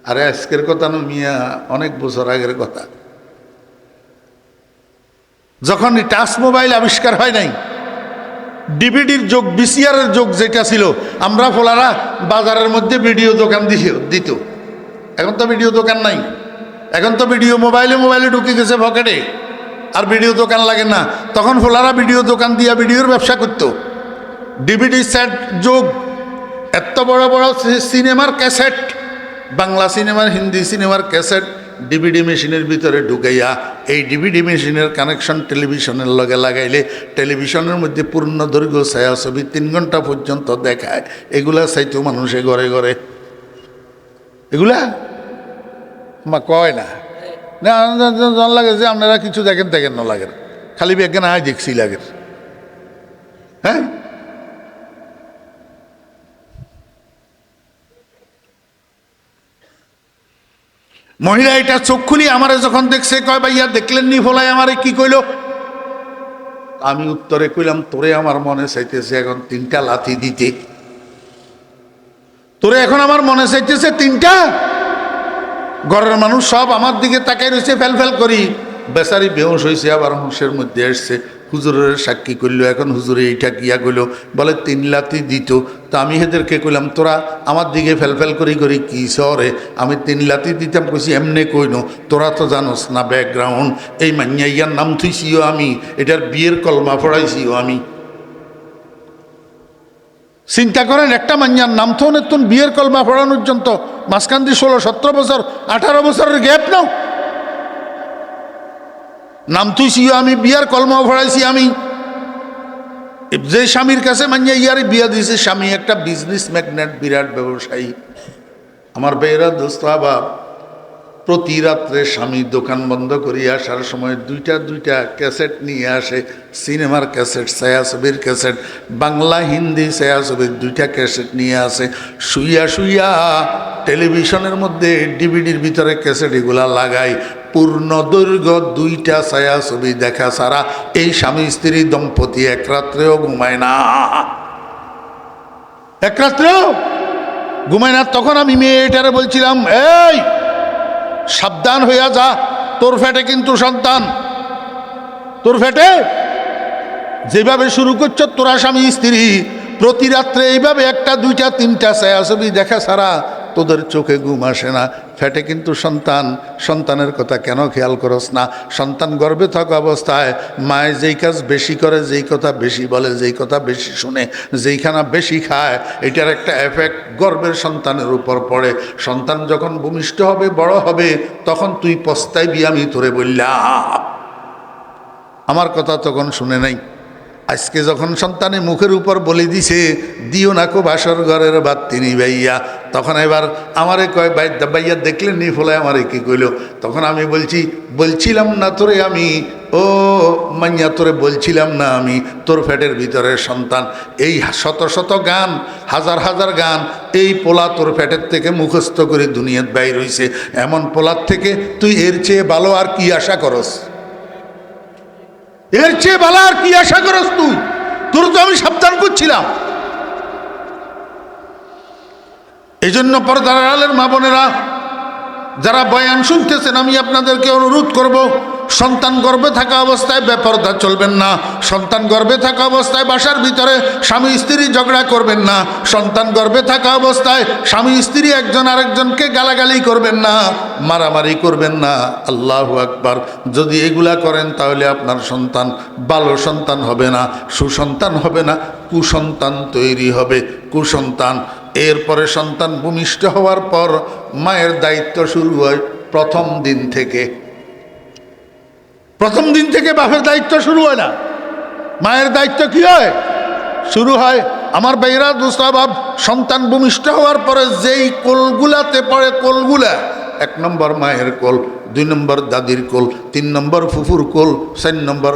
আরে আজকের কথা না মিয়া, অনেক বছর আগের কথা। যখন টাচ মোবাইল আবিষ্কার হয় নাই, ডিভিডির যুগ, বিসিআরের যুগ যেটা ছিল, আমরা ফোলারা বাজারের মধ্যে ভিডিও দোকান দিত। এখন তো ভিডিও দোকান নাই, এখন তো ভিডিও মোবাইলে ঢুকে গেছে পকেটে, আর ভিডিও দোকান লাগে না। তখন ফোলারা ভিডিও দোকান দিয়া ভিডিওর ব্যবসা করতো। ডিভিডি সেট যুগ, এত বড় বড় সিনেমার ক্যাসেট, বাংলা সিনেমার, হিন্দি সিনেমার ক্যাসেট ডিভিডি মেশিনের ভিতরে ঢুকাইয়া, এই ডিভিডি মেশিনের কানেকশন টেলিভিশনের লগে লাগাইলে টেলিভিশনের মধ্যে পূর্ণ দৈর্ঘ্য ছায়াছবি 3 ঘন্টা পর্যন্ত দেখায়। এগুলা চাইতো মানুষে ঘরে ঘরে, এগুলা মা কয় না লাগে যে আপনারা কিছু দেখেন না লাগে, খালি বিজ্ঞান আয় দেখছি লাগে। হ্যাঁ, মহিলা এটা চোখ খুলি আমারে যখন দেখছে কয় ভাইয়া দেখলেন নি ফলায় আমারে কি কইল? আমি উত্তরে কইলাম তোরে আমার মনে চাইতেছে এখন 3টা লাথি দিতে, তোরে এখন আমার মনে চাইতেছে 3টা। ঘরের মানুষ সব আমার দিকে তাকাই রয়েছে, ফেল করি। বেচারি বেহুশ হয়েছে, আবার হুঁশের মধ্যে আসছে, হুজুরের সাক্ষী করলো। এখন হুজুরে এইটা কিয়া কইল, বলে 3 লাথি দিত। তা আমি এদেরকে কইলাম তোরা আমার দিকে ফেল করি কি সরে? আমি 3 লাথি দিতাম, কইছি এমনি কইনো, তোরা তো জানোস না ব্যাকগ্রাউন্ড। এই মাইয়াইয়ার নাম থুইছিও আমি, এটার বিয়ের কলমা পড়াইছিও আমি। চিন্তা করেন, একটা মাইয়ার নাম তো নতুন বিয়ের কলমা পড়ানোর জন্য মাঝখান দিয়ে 16-17 বছর 18 বছরের গ্যাপ নাও। নাম থুইছিও আমি, বিয়ার কলমা পড়াইছি আমি। যে স্বামীর কাছে মাইয়া ইয়ারে বিয়া দিয়েছে, স্বামী একটা বিজনেস ম্যাগনেট, বিরাট ব্যবসায়ী। আমার বেয়েরা দোস্ত বাপ, প্রতি রাত্রে স্বামী দোকান বন্ধ করিয়া আসার সময় দুইটা ক্যাসেট নিয়ে আসে, সিনেমার ক্যাসেট, ছায়াছবির ক্যাসেট, বাংলা হিন্দি ছায়াছবির 2টা ক্যাসেট নিয়ে আসে। শুইয়া টেলিভিশনের মধ্যে ডিভিডির ভিতরে ক্যাসেট এগুলা লাগাই। পূর্ণ দৈর্ঘ্য 2টা ছায়াছবি দেখা ছাড়া এই স্বামী স্ত্রী দম্পতি এক রাত্রেও ঘুমায় না, এক রাত্রেও ঘুমায় না। তখন আমি মেয়েটারে বলছিলাম, এই সাবধান হইয়া যা, তোর ফেটে কিন্তু সন্তান, তোর ফেটে যেভাবে শুরু করছ তোরা স্বামী স্ত্রী, প্রতি রাত্রে এইভাবে 1টা 2টা 3টা ছায়াছবি দেখা ছাড়া তোদের চোখে ঘুম আসে না। ফেটে কিন্তু সন্তান, সন্তানের কথা কেন খেয়াল করস না? সন্তান গর্ভে থাকা অবস্থায় মায়ে যেই কাজ বেশি করে, যেই কথা বেশি বলে, যেই কথা বেশি শুনে, যেইখানা বেশি খায়, এটার একটা এফেক্ট গর্ভের সন্তানের উপর পড়ে। সন্তান যখন ভূমিষ্ঠ হবে, বড় হবে, তখন তুই পস্তাইবি আমি তোরে বললাম। আমার কথা তখন শুনে নাই। আজকে যখন সন্তানে মুখের উপর বলে দিছে দিও না কো বাসর ঘরের বাতি নিবাইয়া, তখন এবার আমারে কয় ভাইয়া দেখলেন নি ফলে আমারে কি কইল? তখন আমি বলছিলাম না তোরে আমি, ও মাইয়া তোরে বলছিলাম না আমি, তোর ফ্যাটের ভিতরের সন্তান। এই শত গান, হাজার গান এই পোলা তোর ফ্যাটের থেকে মুখস্থ করে দুনিয়াত বাইর হইছে। এমন পোলার থেকে তুই এর চেয়ে ভালো আর কি আশা করস? এর চেয়ে ভালো আর কি আশা করস তুই? তোর তো আমি সাবধান করছিলাম। এই জন্য পর্দার আড়ালের মা বোনেরা যারা বয়ান শুনতেছেন, আমি আপনাদেরকে অনুরোধ করব, সন্তান গর্ভে থাকা অবস্থায় বেপরদা চলবেন না। সন্তান গর্ভে থাকা অবস্থায় বাসার ভিতরে স্বামী স্ত্রী ঝগড়া করবেন না। সন্তান গর্ভে থাকা অবস্থায় স্বামী স্ত্রী একজন আরেকজনকে গালাগালি করবেন না, মারামারি করবেন না। আল্লাহু আকবার। যদি এগুলা করেন তাহলে আপনার সন্তান ভালো সন্তান হবে না, সুসন্তান হবে না, কুসন্তান তৈরি হবে, কুসন্তান। এরপরে সন্তান ভূমিষ্ঠ হওয়ার পর মায়ের দায়িত্ব শুরু হয় প্রথম দিন থেকে। প্রথম দিন থেকে বাপের দায়িত্ব শুরু হয় না, মায়ের দায়িত্ব কি হয়? শুরু হয়। আমার ভাইরা দুস্তাবাব, সন্তান ভূমিষ্ঠ হওয়ার পরে যেই কোলগুলাতে পড়ে, কোলগুলা, 1 নম্বর মায়ের কোল, 2 নম্বর দাদির কোল, 3 নম্বর ফুফুর কোল, 4 নম্বর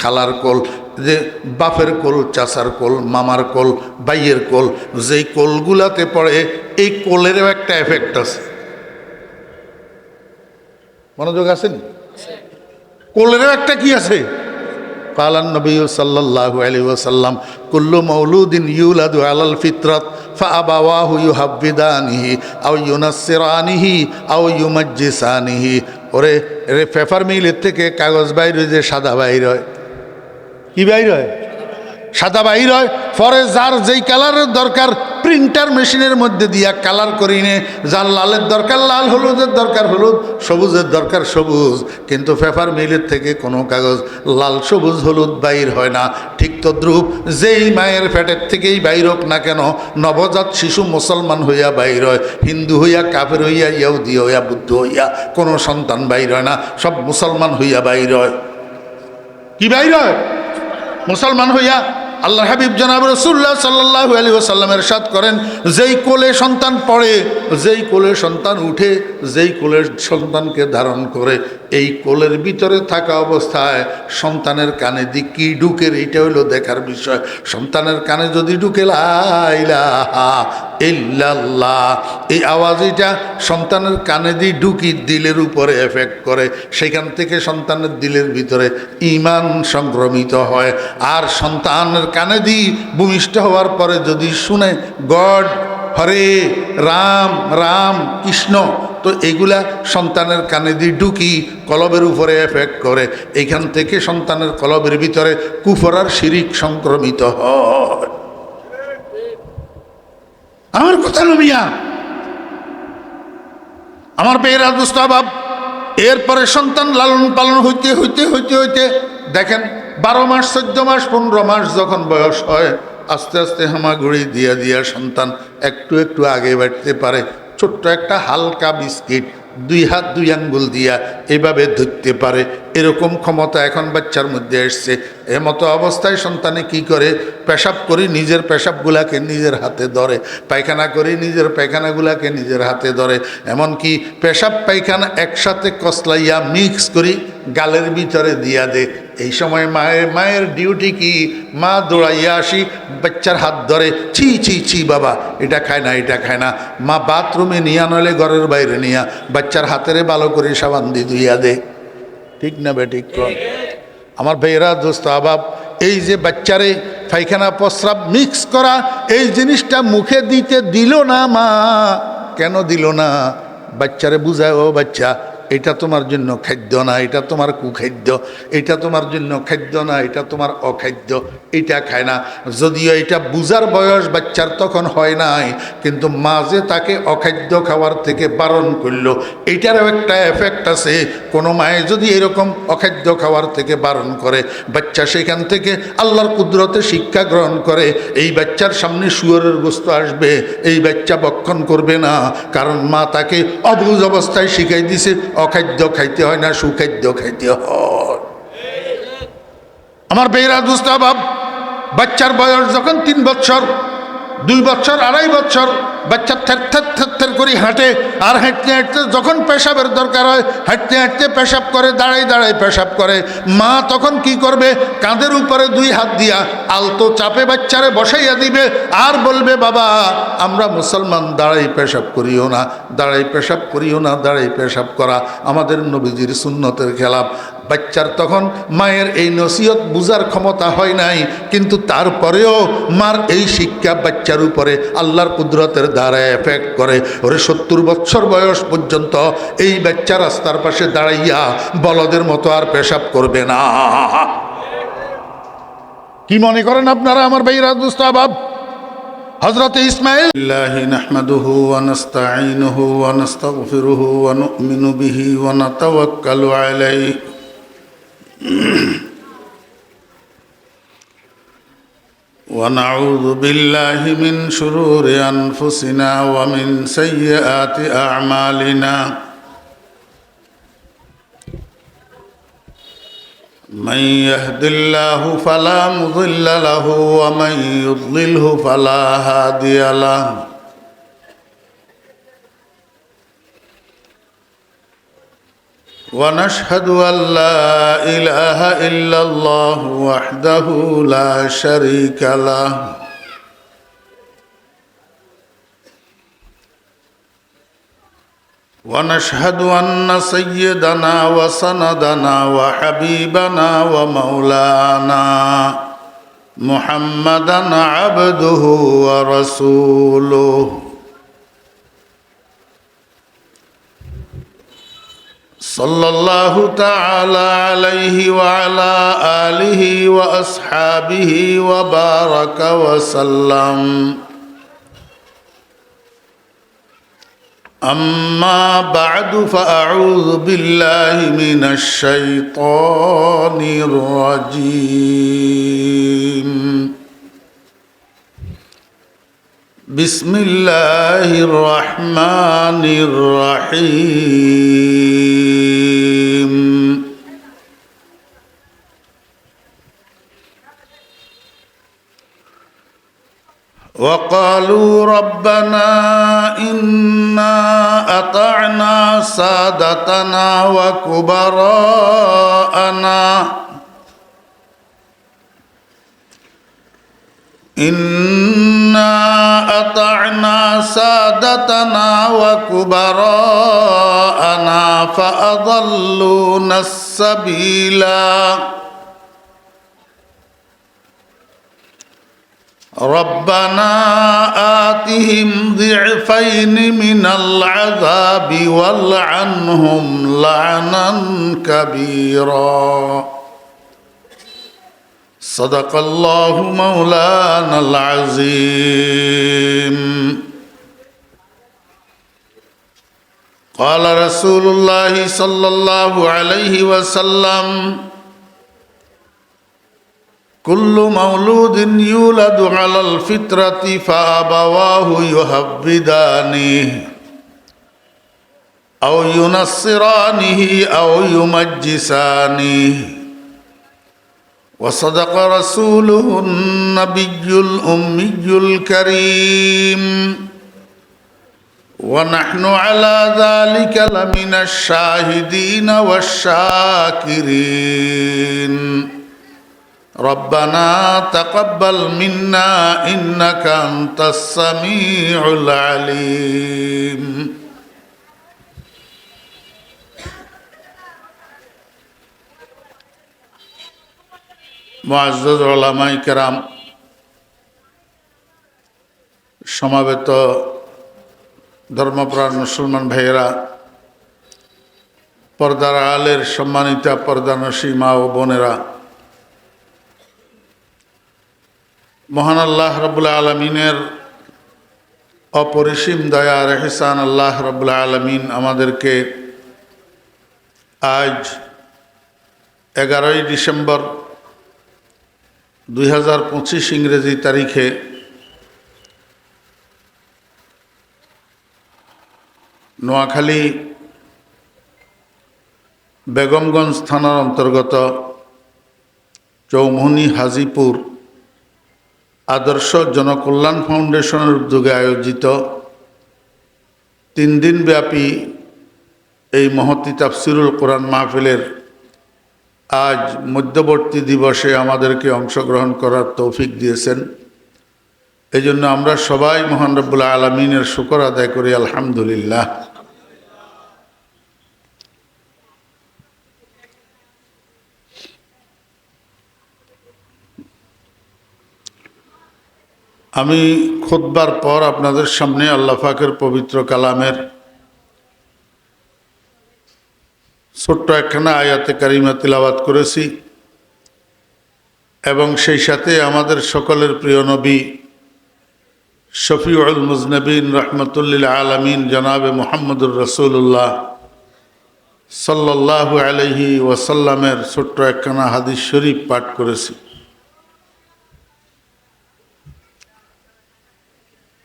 খালার কোল, যে বাপের কোল, চাচার কোল, মামার কোল, ভাইয়ের কোল, যেই কোলগুলাতে পড়ে, এই কোলেরও একটা এফেক্ট আছে। মনোযোগ আছেন? কোলেরও একটা কি আছে? কালান নবী সাল্লাল্লাহু আলাইহি ওয়াসাল্লাম, কুল্লু মাউলুদিন ইউলাদু আলাল ফিতরাত ফাআবাওয়াহু ইউহাব্বিদানিহি আও ইউনাসসিরানিহি আও ইউমাজ্জিসানিহি। ওরে পেপার মিলের থেকে কাগজ বাইর হয়ে যে সাদা বাইর হয়, কি বাইর হয়? সাদা বাইর হয়। পরে যার যেই কালারের দরকার প্রিন্টার মেশিনের মধ্যে দিয়া কালার করি নে, যার লালের দরকার লাল, হলুদের দরকার হলুদ, সবুজের দরকার সবুজ। কিন্তু পেপার মিলের থেকে কোনো কাগজ লাল সবুজ হলুদ বাইর হয় না। ঠিক তদ্রূপ যেই মায়ের পেটের থেকেই বাইর হোক না কেন, নবজাত শিশু মুসলমান হইয়া বাইর হয়, হিন্দু হইয়া, কাফের হইয়া, ইহুদি হইয়া, বুদ্ধ হইয়া কোনো সন্তান বাইর হয় না, সব মুসলমান হইয়া বাইর হয়। কি বাইর হয়? মুসলমান হইয়া। আল্লাহ হাবিব জনাব রাসূলুল্লাহ সাল্লাল্লাহু আলাইহি ওয়াসাল্লাম ইরশাদ করেন, যেই কোলে সন্তান পড়ে, যেই কোলে সন্তান উঠে, যেই কোলের সন্তানকে ধারণ করে, এই কোলের ভিতরে থাকা অবস্থায় সন্তানের কানে দি কি ঢুকে, এইটা হইল দেখার বিষয়। সন্তানের কানে যদি ঢুকে লা ইলাহা ইল্লাল্লাহ, এই আওয়াজ এটা সন্তানের কানে দি ঢুকি দিলের উপরে এফেক্ট করে, সেখান থেকে সন্তানের দিলের ভিতরে ঈমান সংক্রমিত হয়। আর সন্তানের কানে দি ভূমিষ্ঠ হওয়ার পরে যদি শুনে গড, হরে রাম, রাম কৃষ্ণ, তো এগুলা সন্তানের কানে দিয়ে ঢুকি কলবের উপরে এফেক্ট করে। এইখান থেকে সন্তানের কলবের ভিতরে কুফর আর শিরিক সংক্রমিত হয়। আমার কথা নমিয়া, আমার বেয়েরা দুস্তাবাব, এরপরে সন্তান লালন পালন হইতে হইতে হইতে হইতে দেখেন 12 মাস, 14 মাস, 15 মাস যখন বয়স হয়, আস্তে আস্তে হামাগুড়ি দিয়া দিয়া সন্তান একটু একটু আগে বাড়তে পারে। ছোট্ট একটা হালকা বিস্কিট 2 হাত 2 আঙ্গুল দিয়া এভাবে ধরতে পারে, এরকম ক্ষমতা এখন বাচ্চার মধ্যে এসছে। এমতো অবস্থায় সন্তানে কি করে? পেশাব করি নিজের পেশাবগুলাকে নিজের হাতে ধরে, পায়খানা করি নিজের পায়খানাগুলাকে নিজের হাতে ধরে, এমনকি পেশাব পায়খানা একসাথে কসলাইয়া মিক্স করি গালের ভিতরে দিয়া দে। এই সময় মায়ের ডিউটি কি? মা দৌড়াইয়া আসি, বাচ্চার হাত ধরে, ছি ছি ছি বাবা, এটা খায় না, এটা খায় না। মা বাথরুমে নিয়া, নইলে ঘরের বাইরে নিয়া বাচ্চার হাতেরে ভালো করে সাবান দিয়ে ধুইয়া দে। ঠিক না বে ঠিক? আমার ভাইয়েরা দোস্ত আবাব, এই যে বাচ্চারে পায়খানা প্রস্রাব মিক্স করা, এই জিনিসটা মুখে দিতে দিল না মা। কেন দিল না? বাচ্চারে বুঝায়, ও বাচ্চা, এটা তোমার জন্য খাদ্য না, এটা তোমার কুখাদ্য, এটা তোমার জন্য খাদ্য না, এটা তোমার অখাদ্য, এটা খায় না। যদিও এটা বুঝার বয়স বাচ্চার তখন হয় নাই, কিন্তু মা যে তাকে অখাদ্য খাওয়ার থেকে বারণ করলো, এইটারও একটা এফেক্ট আছে। কোনো মায়ে যদি এরকম অখাদ্য খাওয়ার থেকে বারণ করে, বাচ্চা সেখান থেকে আল্লাহর কুদরতে শিক্ষা গ্রহণ করে। এই বাচ্চার সামনে শুয়োরের গোস্ত আসবে, এই বাচ্চা বক্ষণ করবে না, কারণ মা তাকে অবুঝ অবস্থায় শিখাই দিছে অখাদ্য খাইতে হয় না, সুখাদ্য খাইতে হয়। আমার বেহরা দুস্তাবাব, বাচ্চার বয়স যখন 3 বছর, 2 বছর, 2.5 বছর, বাচ্চা থের করে হাঁটে, আর হাঁটতে হাঁটতে যখন পেশাবের দরকার হয়, হাঁটতে হাঁটতে পেশাব করে, দাঁড়াই দাঁড়াই পেশাব করে। মা তখন কি করবে? কাঁধের উপরে 2 হাত দিয়া আলতো চাপে বাচ্চারে বসাইয়া দিবে, আর বলবে, বাবা আমরা মুসলমান, দাঁড়াই পেশাব করিও না, দাঁড়াই পেশাব করিও না। দাঁড়াই পেশাব করা আমাদের নবীজির সুন্নতের খেলাফ। বাচ্চার তখন মায়ের এই নসিহত বুঝার ক্ষমতা হয় নাই, কিন্তু তারপরেও মার এই শিক্ষা বাচ্চার উপরে আল্লাহর কুদরতের দ্বারা এফেক্ট করে। ওরে 70 বছর বয়স পর্যন্ত এই বাচ্চা রাস্তার পাশে দাঁড়াইয়া বলদের মতো আর পেশাব করবে না। কি মনে করেন আপনারা আমার ভাইরা দুস্তাবাব? হযরত ইসমাঈল আল্লাহি নাহমাদুহু ওয়া নাস্তাঈনুহু ওয়া নাস্তাগফিরুহু ওয়া নু'মিনু বিহি ওয়া নাতাওয়াক্কালু আলাইহি ওয়া নাউযু বিল্লাহি মিন শুরুরি আনফুসিনা ওয়া মিন সাইয়্যাতি আ'মালিনা من يهد الله فلا مضل له ومن يضلله فلا هادي له ونشهد أن لا إله إلا الله وحده لا شريك له ونشهد أن سيدنا وسندنا وحبيبنا ومولانا محمدا عبده ورسوله صلى الله تعالى عليه وعلى آله وأصحابه وبارك وسلم أما بعد فأعوذ بالله من الشيطان الرجيم بسم الله الرحمن الرحيم وقالوا ربنا إنا أطعنا سادتنا وكبراءنا فأضلونا السبيلا ربنا آتهم ضعفين من العذاب والعنهم لعنا كبيرا صدق الله مولانا العظيم قال رسول الله صلى الله عليه وسلم كل مولود يولد على الفطرة فأبواه يهودانه أو ينصرانه أو يمجسانه وصدق رسوله النبي الأمي الكريم ونحن على ذلك لمن الشاهدين والشاكرين ربنا تقبل منا إنك أنت السميع العليم মুআজ্জাজ উলামায়ে কেরাম, সমাবেত ধর্মপ্রাণ মুসলমান ভাইয়েরা, পর্দার আলের সম্মানিতা পর্দানশী মা ও বোনেরা, মহান আল্লাহ রাব্বুল আলামিনের অপরিসীম দয়া আর ইহসান আল্লাহ রাব্বুল আলামিন আমাদেরকে আজ 11ই ডিসেম্বর 2025 ইংরেজি তারিখে নোয়াখালী বেগমগঞ্জ থানার অন্তর্গত চৌমুহনী হাজিপুর আদর্শ জনকল্যাণ ফাউন্ডেশনের উদ্যোগে আয়োজিত 3 দিনব্যাপী এই মহতী তাফসিরুল কোরআন মাহফিলের আজ মধ্যবর্তী দিবসে আমাদেরকে অংশগ্রহণ করার তৌফিক দিয়েছেন। এই জন্য আমরা সবাই মহান রব্বুল আলামিনের শুকর আদায় করি, আলহামদুলিল্লাহ। আমি খুতবার পর আপনাদের সামনে আল্লাহ পাকের পবিত্র কালামের ছোট্ট একখানা আয়াতে কারিমা তিলাওয়াত করেছি এবং সেই সাথে আমাদের সকলের প্রিয় নবী শফিউল মুজনবিন রহমতুল্লিল আলমিন জনাবে মুহাম্মদুর রসুল্লাহ সাল্লাল্লাহু আলাইহি ওয়াসাল্লামের ছোট্ট একখানা হাদিস শরীফ পাঠ করেছি।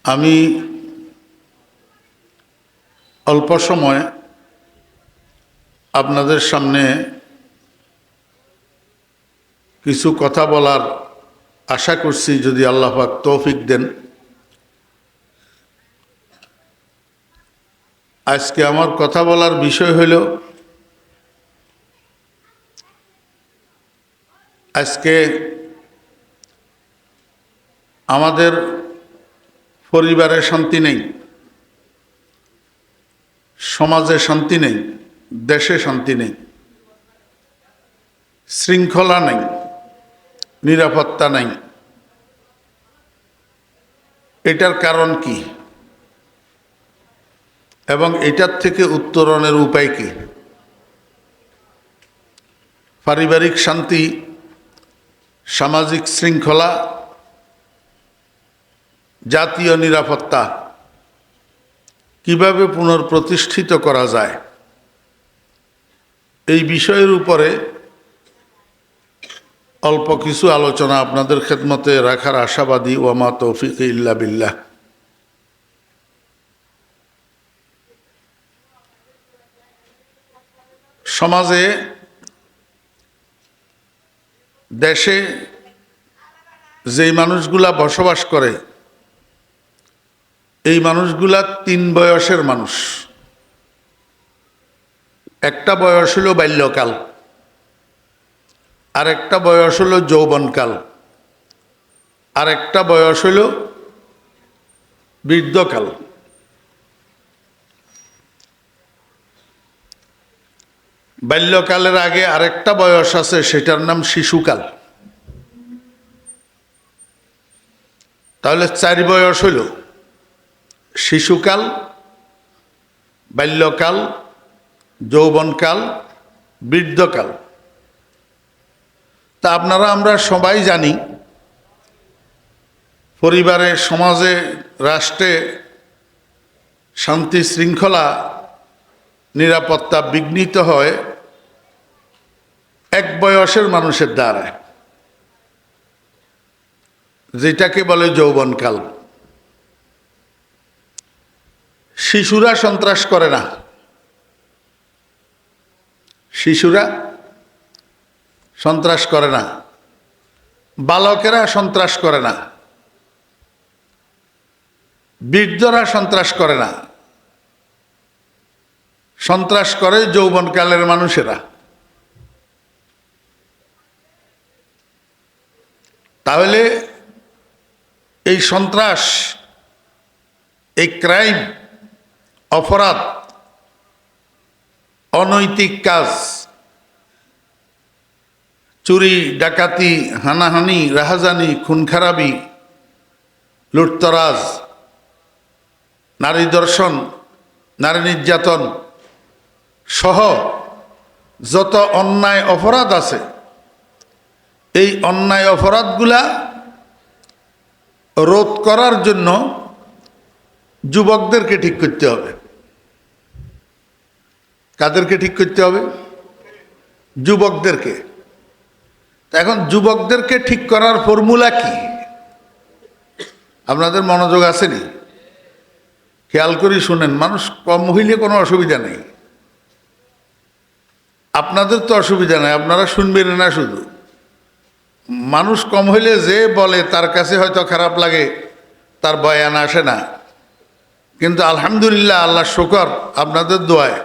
আমি অল্প সময় আপনাদের সামনে কিছু কথা বলার আশা করছি, যদি আল্লাহ পাক তৌফিক দেন। আজকে আমার কথা বলার বিষয় হইল, আজকে আমাদের পরিবারে শান্তি নেই, সমাজে শান্তি নেই, দেশে শান্তি নেই, শৃঙ্খলা নেই, নিরাপত্তা নেই। এটার কারণ কি এবং এটার থেকে উত্তরণের উপায় কি? পারিবারিক শান্তি, সামাজিক শৃঙ্খলা, জাতীয় নিরাপত্তা কিভাবে পুনর্প্রতিষ্ঠিত করা যায়, এই বিষয়ের উপরে অল্প কিছু আলোচনা আপনাদের খেদমতে রাখার আশাবাদী। ওয়ামা তৌফিক ইল্লা বিল্লাহ। সমাজে, দেশে যেই মানুষগুলা বসবাস করে, এই মানুষগুলা তিন বয়সের মানুষ। একটা বয়স হলো বাল্যকাল, আরেকটা বয়স হলো যৌবনকাল, আরেকটা বয়স হলো বৃদ্ধকাল। বাল্যকালের আগে আরেকটা বয়স আছে, সেটার নাম শিশুকাল। তাহলে 4 বয়স হইল: শিশুকাল, বাল্যকাল, যৌবনকাল, বৃদ্ধকাল। তা আপনারা আমরা সবাই জানি, পরিবারে, সমাজে, রাষ্ট্রে শান্তি শৃঙ্খলা নিরাপত্তা বিঘ্নিত হয় এক বয়সের মানুষের দ্বারা, যেটাকে বলে যৌবনকাল। শিশুরা সন্ত্রাস করে না, শিশুরা সন্ত্রাস করে না, বালকেরা সন্ত্রাস করে না, বৃদ্ধরা সন্ত্রাস করে না, সন্ত্রাস করে যৌবনকালের মানুষেরা। তাহলে এই সন্ত্রাস, এই ক্রাইম, অপরাধ, অনৈতিক কাজ, চুরি, ডাকাতি, হানাহানি, রাহাজানি, খুনখারাবি, লুটতরাজ, নারী ধর্ষণ, নারী নির্যাতন সহ যত অন্যায় অপরাধ আছে, এই অন্যায় অপরাধগুলা রোধ করার জন্য যুবকদেরকে ঠিক করতে হবে। কাদেরকে ঠিক করতে হবে? যুবকদেরকে। এখন যুবকদেরকে ঠিক করার ফর্মুলা কি? আপনাদের মনোযোগ আসেনি? খেয়াল করে শুনেন। মানুষ কম হইলে কোনো অসুবিধা নেই, আপনাদের তো অসুবিধা নেই, আপনারা শুনবেন না। শুধু মানুষ কম হইলে যে বলে তার কাছে হয়তো খারাপ লাগে, তার বয়ান আসে না। কিন্তু আলহামদুলিল্লাহ, আল্লাহ শুকর, আপনাদের দোয়ায়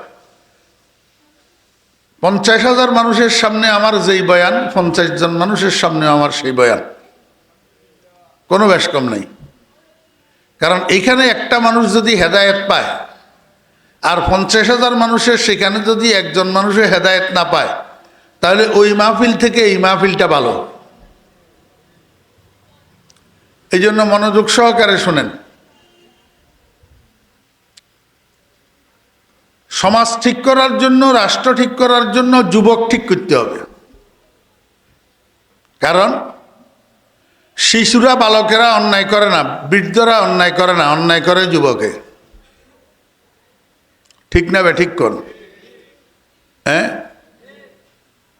50,000 মানুষের সামনে আমার যেই বয়ান, 50 জন মানুষের সামনে আমার সেই বয়ান, কোনো বেশ কম নেই। কারণ এইখানে একটা মানুষ যদি হেদায়েত পায় আর 50,000 মানুষের সেখানে যদি একজন মানুষের হেদায়েত না পায়, তাহলে ওই মাহফিল থেকে এই মাহফিলটা ভালো। এই জন্য মনোযোগ সহকারে শোনেন। সমাজ ঠিক করার জন্য, রাষ্ট্র ঠিক করার জন্য যুবক ঠিক করতে হবে। কারণ শিশুরা, বালকেরা অন্যায় করে না, বৃদ্ধরা অন্যায় করে না, অন্যায় করে যুবকে। ঠিক না বে ঠিক কোন? হ্যাঁ,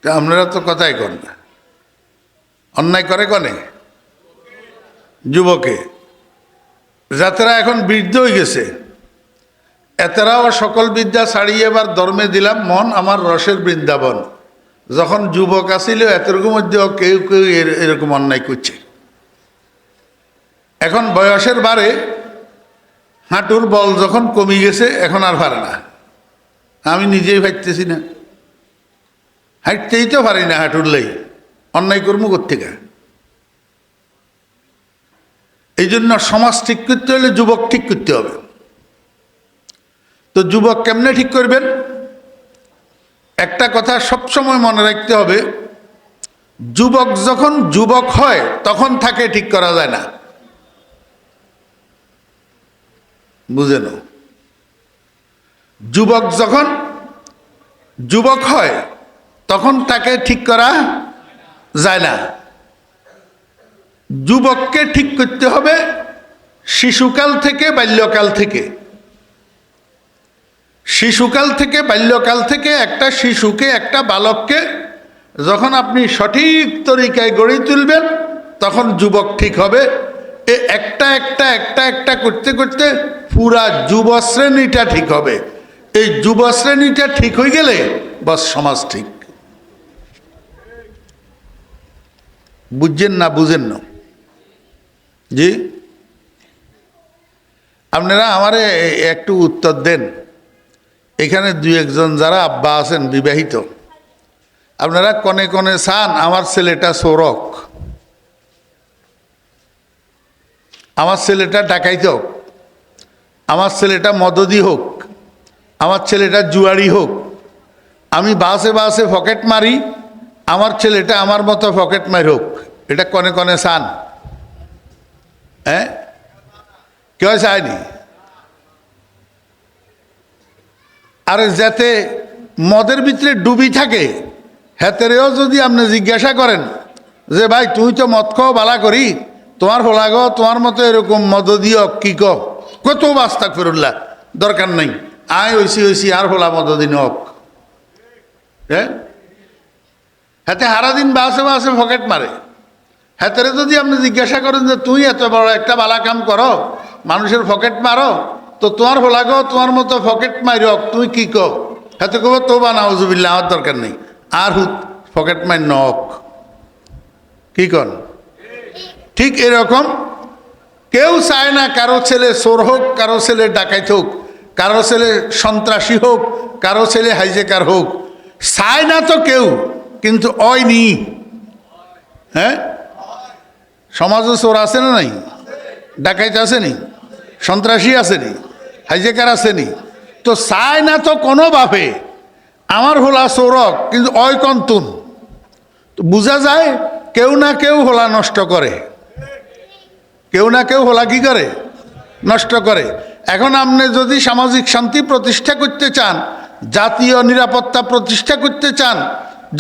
আপনারা তো কথাই কন না। অন্যায় করে কনে? যুবকে। যাতেরা এখন বৃদ্ধ হয়ে গেছে, এতেরাও সকল বিদ্যা ছাড়িয়ে এবার ধর্মে দিলাম মন আমার রসের বৃন্দাবন। যখন যুবক আসিল এতরকম মধ্যেও কেউ কেউ এরকম অন্যায় করছে। এখন বয়সের বারে হাঁটুর বল যখন কমে গেছে, এখন আর পারে না। আমি নিজেই ভাবতেছি না, হাঁটতেই তো পারি না, হাঁটুর লাই অন্যায় কর্ম কোত্থেকে? এই জন্য সমাজ ঠিক করতে হলে যুবক ঠিক করতে হবে। তো যুবক কেমনে ঠিক করবেন? একটা কথা সবসময় মনে রাখতে হবে, যুবক যখন যুবক হয় তখন তাকে ঠিক করা যায় না। বুঝেন? যুবক যখন যুবক হয় তখন তাকে ঠিক করা যায় না। যুবককে ঠিক করতে হবে শিশুকাল থেকে, বাল্যকাল থেকে। শিশুকাল থেকে, বাল্যকাল থেকে একটা শিশুকে, একটা বালককে যখন আপনি সঠিক তরিকায় গড়ে তুলবেন, তখন যুবক ঠিক হবে। একটা একটা একটা একটা করতে করতে পুরা যুব শ্রেণীটা ঠিক হবে। এই যুব শ্রেণীটা ঠিক হয়ে গেলে বাস সমাজ ঠিক। বুঝছেন না? বুঝেন না? জি, আপনারা আমারে একটু উত্তর দেন। এখানে দুই একজন যারা আব্বা আছেন বিবাহিত, আপনারা কনে কনে চান আমার ছেলেটা চোরক, আমার ছেলেটা ডাকাইত হোক, আমার ছেলেটা মদদি হোক, আমার ছেলেটা জুয়ারি হোক, আমি বাসে বাসে পকেট মারি, আমার ছেলেটা আমার মতো পকেট মারি হোক। এটা কনে কনে চান? হ্যাঁ, কেউ চায়নি? আরে যাতে মদের ভিতরে ডুবি থাকে, হেতেরেও যদি আপনি জিজ্ঞাসা করেন যে ভাই তুই তো মদ খাও বালা করি, তোমার হোলা গো তোমার মতো এরকম মদ দিও কি কত বাস্তাক ফেরুল্লাহ, দরকার নেই, আয় হইছি আর হোলা মদ দিন হোক। হ্যাঁ, হাতে হারাদিন বাসে বাসে পকেট মারে। হাতেরে যদি আপনি জিজ্ঞাসা করেন যে তুই এত বড় একটা বালা কাম করো, মানুষের পকেট মারো, তো তোমার হোলা গো তোমার মতো পকেট মারি হোক, তুই কি কো? হাতে কব তো বা নাউজুবিল্লাহ, আমার দরকার নেই, আর পকেট মার নক। কি কন? ঠিক এরকম কেউ চায় না কারো ছেলে চোর হোক, কারো ছেলে ডাকাইত হোক, কারো ছেলে সন্ত্রাসী হোক, কারো ছেলে হাইজেকার হোক। চায় না তো কেউ, কিন্তু অয়নি। হ্যাঁ, সমাজে চোর আছে না নাই? ডাকাইত আসেনি? সন্ত্রাসী আসেনি? হাইজেকার আসেনি? তো চায় না তো কোনো বাপে আমার হোলা চোরক, কিন্তু অয় কন্তুন। তো বোঝা যায় কেউ না কেউ হোলা নষ্ট করে, কেউ না কেউ হোলা কি করে? নষ্ট করে। এখন আপনি যদি সামাজিক শান্তি প্রতিষ্ঠা করতে চান, জাতীয় নিরাপত্তা প্রতিষ্ঠা করতে চান,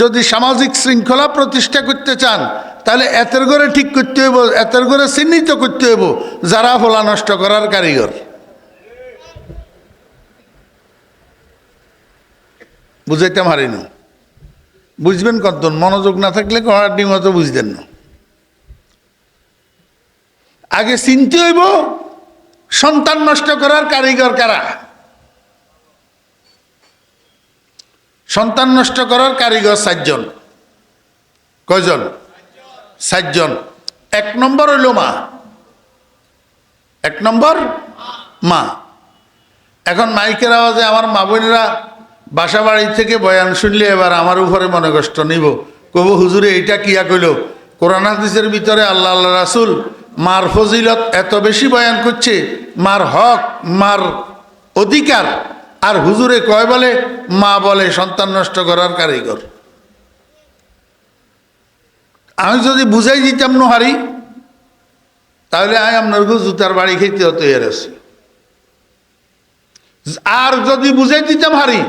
যদি সামাজিক শৃঙ্খলা প্রতিষ্ঠা করতে চান, তাহলে এতের করে ঠিক করতে হইব, এতের করে চিহ্নিত করতে হইব যারা হোলা নষ্ট করার কারিগর। বুঝাইতে পারি না? বুঝবেন কত? মনোযোগ না থাকলে কড়াটি মতো বুঝতেন না। আগে চিনতে হইব সন্তান নষ্ট করার কারিগর কারা। সন্তান নষ্ট করার কারিগর 4 জন। কয়জন? 4 জন। 1 নম্বর হইল মা। 1 নম্বর মা। এখন মাইকের আওয়াজে আমার মা বোনেরা বাসা বাড়ি থেকে বয়ান শুনলে এবার আমার উপরে মনে কষ্ট নিব, কব হুজুরে এইটা কিয়া কইল? কোরআন হাদিসের ভিতরে আল্লাহ আল্লাহ রাসূল মার ফজিলত এত বেশি বয়ান করছে, মার হক, মার অধিকার, আর হুজুরে কয় বলে মা বলে সন্তান নষ্ট করার কারিগর। আমি যদি বুঝাই দিতাম নোহারি, তাহলে আমি আপনার জুতার বাড়ি খেতে তৈরি আছি। আর যদি বুঝাই দিতাম হারি,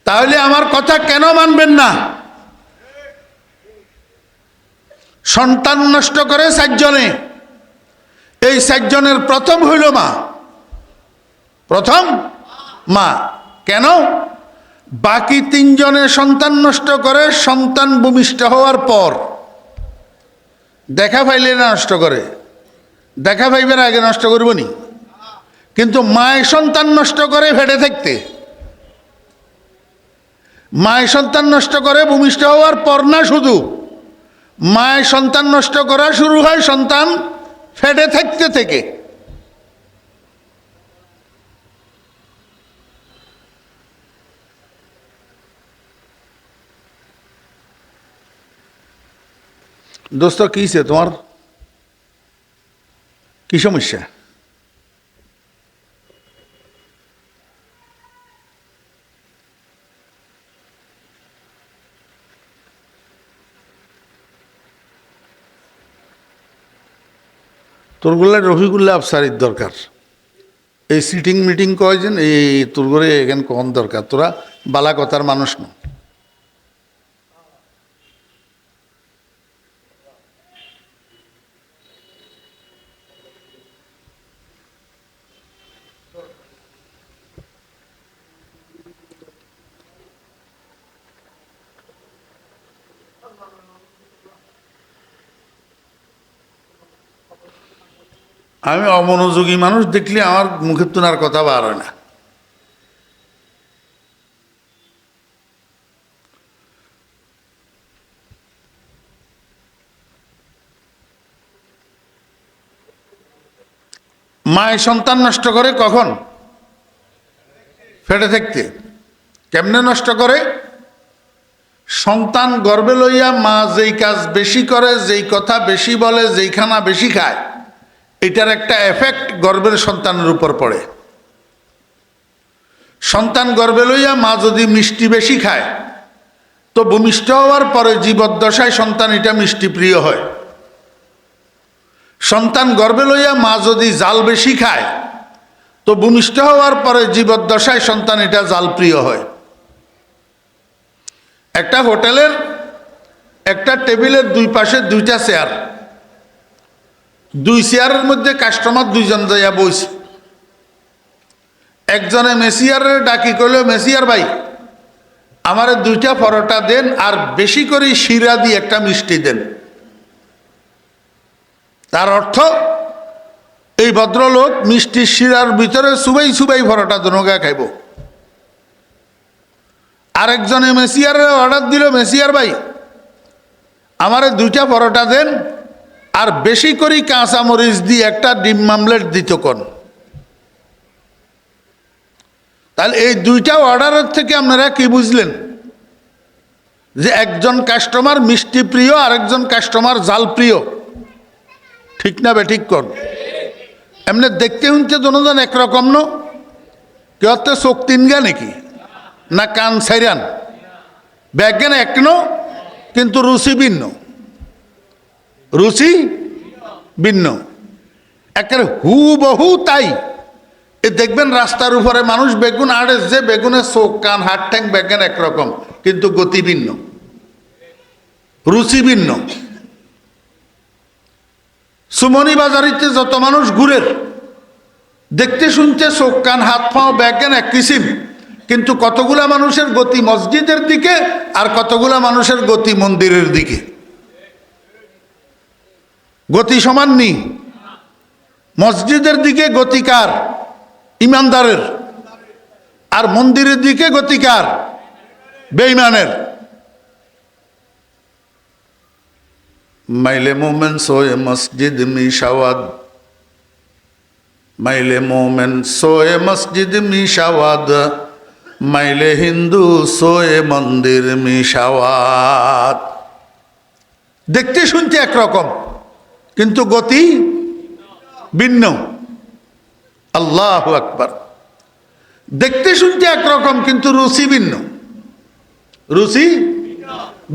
তাহলে আমার কথা কেন মানবেন না? সন্তান নষ্ট করে 4 জনে, এই 4 জনের প্রথম হইল মা। প্রথম মা। কেন? বাকি 3 জনে সন্তান নষ্ট করে সন্তান ভূমিষ্ঠ হওয়ার পর। দেখা পাইলে না নষ্ট করে, দেখা পাইবার আগে নষ্ট করব নি? কিন্তু মায় সন্তান নষ্ট করে ফেটে থাকতে, মায় সন্তান নষ্ট করে ভূমিষ্ঠ হওয়ার পর না, শুধু মায় সন্তান নষ্ট করা শুরু হয় সন্তান ফেটে থাকতে থেকে। দোস্ত কিছে তোমার, কি সমস্যা? তোরগুলা রফিকুল্লাহ আফসারির দরকার। এই সিটিং মিটিং কয়জন, এই তোর করে এখানে কন দরকার। তোরা বালা কথার মানুষ না। আমি অমনোযোগী মানুষ দেখলে আমার মুখের তুনার কথা বার হয় না। মায়ের সন্তান নষ্ট করে কখন? ফেটে থাকতে। কেমনে নষ্ট করে? সন্তান গর্ভে লইয়া মা যেই কাজ বেশি করে, যেই কথা বেশি বলে, যেই খানা বেশি খায়, এটার একটা এফেক্ট গর্ভের সন্তানের উপর পড়ে। সন্তান গর্ভে লইয়া মা যদি মিষ্টি বেশি খায়, তো ভূমিষ্ঠ হওয়ার পরে জীবদ্দশায় সন্তান এটা মিষ্টি প্রিয় হয়। সন্তান গর্ভে লইয়া মা যদি জাল বেশি খায়, তো ভূমিষ্ঠ হওয়ার পরে জীবদ্দশায় সন্তান এটা জাল প্রিয় হয়। একটা হোটেলের একটা টেবিলের 2 পাশে 2টা চেয়ার, 2 চেয়ারের মধ্যে কাস্টমার 2 জন যাইয়া বইছে। একজনে মেসিয়ারে ডাকি কইল, মেসিয়ার ভাই আমারে 2টা পরোটা দেন, আর বেশি করে শিরা দিয়ে একটা মিষ্টি দেন। তার অর্থ এই ভদ্রলোক মিষ্টির শিরার ভিতরে সুবাই সুবাই পরোটা দোনোগা খাইব। আরেকজনে মেসিয়ারে অর্ডার দিল, মেসিয়ার ভাই আমারে 2টা পরোটা দেন, আর বেশি করে কাঁচা মরিচ দিয়ে একটা ডিম মামলেট দিত কোন। তাহলে এই 2টা অর্ডারের থেকে আপনারা কি বুঝলেন? যে একজন কাস্টমার মিষ্টি প্রিয়, আরেকজন কাস্টমার জাল প্রিয়। ঠিক না বেঠিক কোন? এমনি দেখতে শুনতে দুজন একরকম ন? কেউ তো চোখ 3 গা নাকি, না কান 4 ব্যাজ্ঞান এক ন, কিন্তু রুচি ভিন্ন। রুচি ভিন্ন, একের হুবহু তাই। এ দেখবেন রাস্তার উপরে মানুষ বেগুন আড়ে, যে বেগুনের চোখ কান হাত ঠ্যাং বেগুন একরকম, কিন্তু গতি ভিন্ন, রুচি ভিন্ন। সুমনি বাজারিতে যত মানুষ ঘুরে, দেখতে শুনতে চোখ কান হাত পাও বেগুন এক কিসিম, কিন্তু কতগুলা মানুষের গতি মসজিদের দিকে, আর কতগুলা মানুষের গতি মন্দিরের দিকে। গতি সমান নেই। মসজিদের দিকে গতিকার ইমানদারের, আর মন্দিরের দিকে গতিকার বেঈমানের। মাইলে মোমেন সোয়ে মসজিদ মিশাওয়াদ, মাইলে মোমেন সোয়ে মসজিদ মিশাওয়াদ, মাইলে হিন্দু সোয়ে মন্দির মিশাওয়াদ। দেখতে শুনতে একরকম, কিন্তু গতি ভিন্ন। আল্লাহু আকবার। দেখতে শুনতে একরকম, কিন্তু রুচি ভিন্ন। রুচি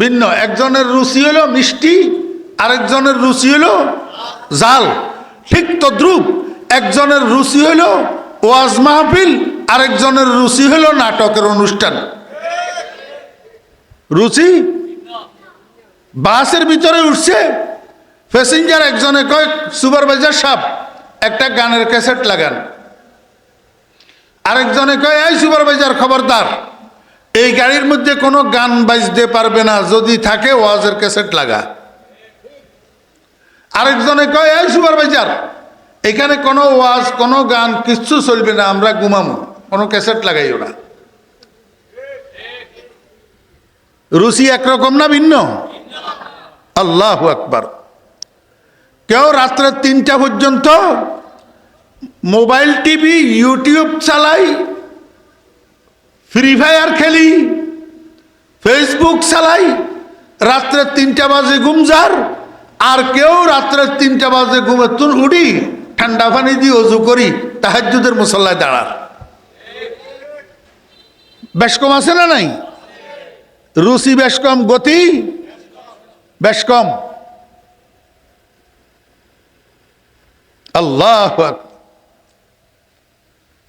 ভিন্ন। একজনের রুচি হলো মিষ্টি, আরেকজনের রুচি হলো জাল। ঠিক তদ্রূপ একজনের রুচি হইল ওয়াজ মাহফিল, আরেকজনের রুচি হইল নাটকের অনুষ্ঠান। রুচি বাসের ভিতরে উঠছে, প্যাসেঞ্জার একজনে কয় সুপারভাইজার সাহেব একটা গানের ক্যাসেট লাগান, আরেকজনে কয় এই সুপারভাইজার খবরদার, এই গাড়ির মধ্যে কোনো গান বাজতে পারবে না, যদি থাকে ওয়াজের ক্যাসেট লাগা। আরেকজনে কয় এই সুপারভাইজার এখানে কোনো ওয়াজ কোনো গান কিচ্ছু চলবে না, আমরা ঘুমামো, কোনো ক্যাসেট লাগাইও না। রুচি একরকম না ভিন্ন? আল্লাহু আকবার। কেউ রাত্রে 3টা পর্যন্ত মোবাইল টিভি ইউটিউব চালাই, ফ্রি ফায়ার খেলি, ফেসবুক চালাই, রাত্রে 3টা বাজে ঘুম যার। আর কেউ রাত্রে 3টা বাজে ঘুমে তুন উঠি ঠান্ডা পানি দিয়ে অজু করি তাহাজ্জুদের মুসল্লায় দাঁড়ার। বেশ কম আছে না নাই? রুচি বেশ কম, গতি বেশ কম। আল্লাহু আকবার।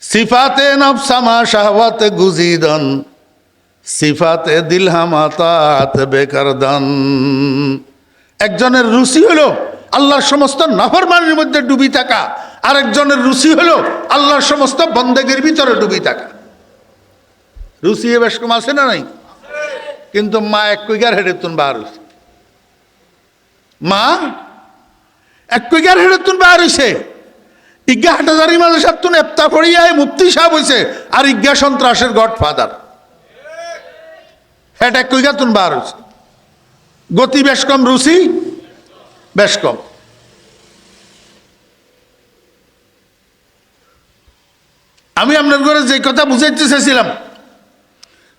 সিফাতে নফসামা শাহওয়াতে গুজিদন, সিফাতে দিলহামাতাত বেকারদান। একজনের রুচি হলো আল্লাহর সমস্ত নাফরমানির মধ্যে ডুবি থাকা, আরেকজনের রুচি হলো আল্লাহর সমস্ত বন্দেগীর ভিতরে ডুবি থাকা। রুচি বেশ কম আছে না নাই? কিন্তু মা এক কুইগার হেডে তুন বার হইছে, মা এক কুইগার হেডে তুন বার হইছে। ইজ্ঞা হাটাজারি মাঝে সাতুন এফতা পড়িয়ায় মুফতি সাহেব হইছে, আর ইজ্ঞা সন্ত্রাসের গডফাদার। হেড এক কুইগা তুন বার হইছে। গতি বেশ কম, রুচি বেশ কম। আমি আপনার ঘরে যে কথা বুঝাইতে চাইছিলাম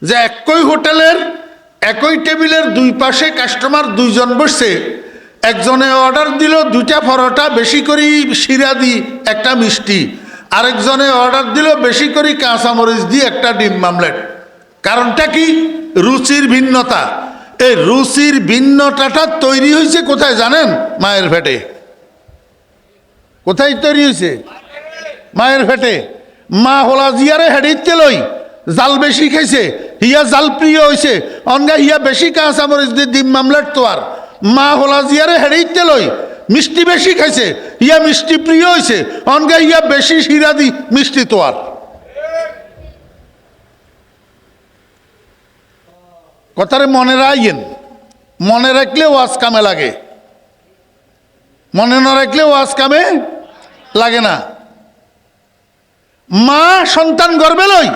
যে একই হোটেলের একই টেবিলের দুই পাশে কাস্টমার দুইজন বসছে, একজনে অর্ডার দিল 2টা পরোটা বেশি করে শিরা দি একটা মিষ্টি, আরেকজনে অর্ডার দিল বেশি করে কাঁচামরিচ দিয়ে একটা ডিম মামলেট। কারণটা কি? রুচির ভিন্নতা। এই রুচির ভিন্নতাটা তৈরি হয়েছে কোথায় জানেন? মায়ের পেটে। কোথায় তৈরি হয়েছে? মায়ের পেটে। মা হলা জিয়ারে হেডিতে লই জাল বেশি খাইছে, হিয়া জাল প্রিয় হয়েছে, অনগা হিয়া বেশি কাঁচামরিচ দিয়ে ডিম মামলেট তো। আর মা হলা জিয়ারে হেডিতে লই মিষ্টি বেশি খাইছে, হিয়া মিষ্টি প্রিয় হয়েছে, অনগা হিয়া বেশি শিরা দি মিষ্টি তো। আর কথারে মনে রাখেন, মনে রাখলে ওয়াজ কামে লাগে, মনে না রাখলে ওয়াজ কামে লাগে না। মা সন্তান গর্বে লই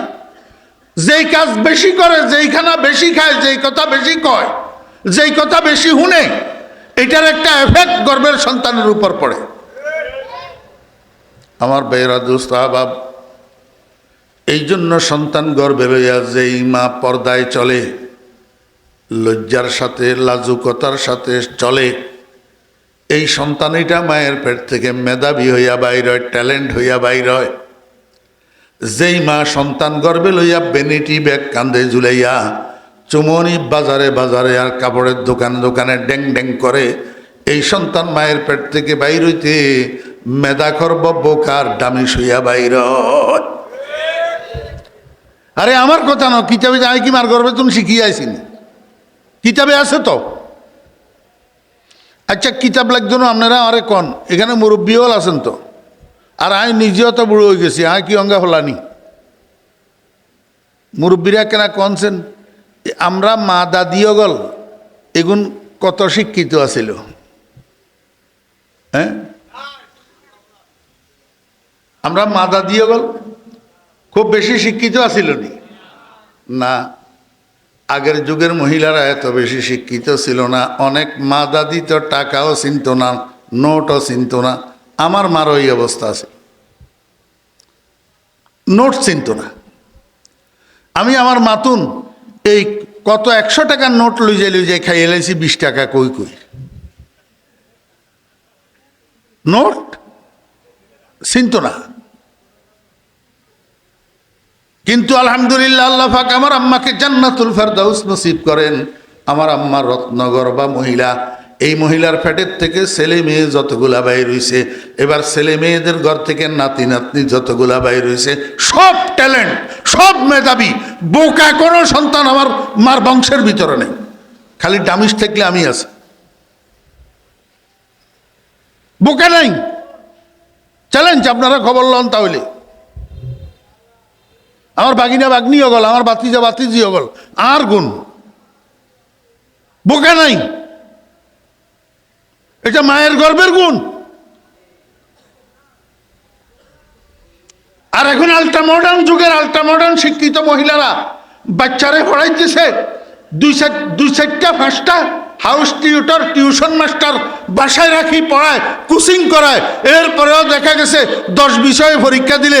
যেই কাজ বেশি করে, যেইখানা বেশি খায়, যেই কথা বেশি কয়, যেই কথা বেশি শুনে, এটার একটা এফেক্ট গর্বের সন্তানের উপর পড়ে। আমার বেরা দোস্ত আহবাব, এই জন্য সন্তান গর্বে লইয়া যেই মা পর্দায় চলে, লজ্জার সাথে লাজুকতার সাথে চলে, এই সন্তানইটা মায়ের পেট থেকে মেধাবী হইয়া বাইর হয়, ট্যালেন্ট হইয়া বাইর হয়। যেই মা সন্তান গর্বে লইয়া বেনিটি ব্যাগ কান্দে ঝুলাইয়া চুমনি বাজারে বাজারে আর কাপড়ের দোকানে দোকানে ড্যাং ড্যাং করে, এই সন্তান মায়ের পেট থেকে বাইর হইতে মেধাখর বোকার ডামিস হইয়া বাইর হয়। আরে আমার কথা না, কিতাবে আমি কি মার গর্বে তুমি শিখিয়ে আইসিনি, কিতাবে আছে তো। আচ্ছা কিতাব লাগতো না আপনারা আরে কন, এখানে মুরব্বীও আছেন তো, আর আমি নিজেও তো বুড়ো হয়ে গেছি, আমি কি অঙ্গা হলানি। মুরব্বীরা কেনা কনছেন আমরা মা দাদিও গল এগুন কত শিক্ষিত আছিল, হ্যাঁ আমরা মা দাদিও গল খুব বেশি শিক্ষিত আছিল নি? না, আগের যুগের মহিলারা এত বেশি শিক্ষিত ছিল না। অনেক মা দাদি তো টাকাও চিনত না, নোটও চিনত না। আমার মারও এই অবস্থা আছে, নোট চিনত না। আমি আমার মাতুন এই কত 100 টাকার নোট লই যাই খাই এলাইছি 20 টাকা কই কই। নোট চিনত না। কিন্তু আলহামদুলিল্লাহ আল্লাহ পাক আমার আম্মাকে জান্নাতুল ফেরদাউস নসিব করেন। আমার আম্মা রত্নগর্ভা মহিলা, এই মহিলার পেটের থেকে ছেলে মেয়ে যতগুলা বাইর হইছে, এবার ছেলে মেয়েদের ঘর থেকে নাতি নাতনি যতগুলা বাইর হইছে, সব ট্যালেন্ট, সব মেধাবী, বোকা কোনো সন্তান আমার মার বংশের ভিতরে নেই। খালি ডামিস থাকলে আমি আছি, বোকা নাই। চ্যালেঞ্জ, আপনারা খবর লন তাহলে। আমার বাগিনা বাগনি হগল, আমার বাতিজা বাতিজি হগল, আর গুণ বোকা নাই। এটা মায়ের গর্বের গুণ। আর এখন আল্ট্রা মডার্ন যুগের আল্ট্রা মডার্ন শিক্ষিত মহিলারা বাচ্চারে পড়াইতেছে, দুই চারটা পাঁচটা হাউস টিউটর, টিউশন মাস্টার বাসায় রাখি পড়ায়, কোচিং করায়। এরপরেও দেখা গেছে 10 বিষয়ে পরীক্ষা দিলে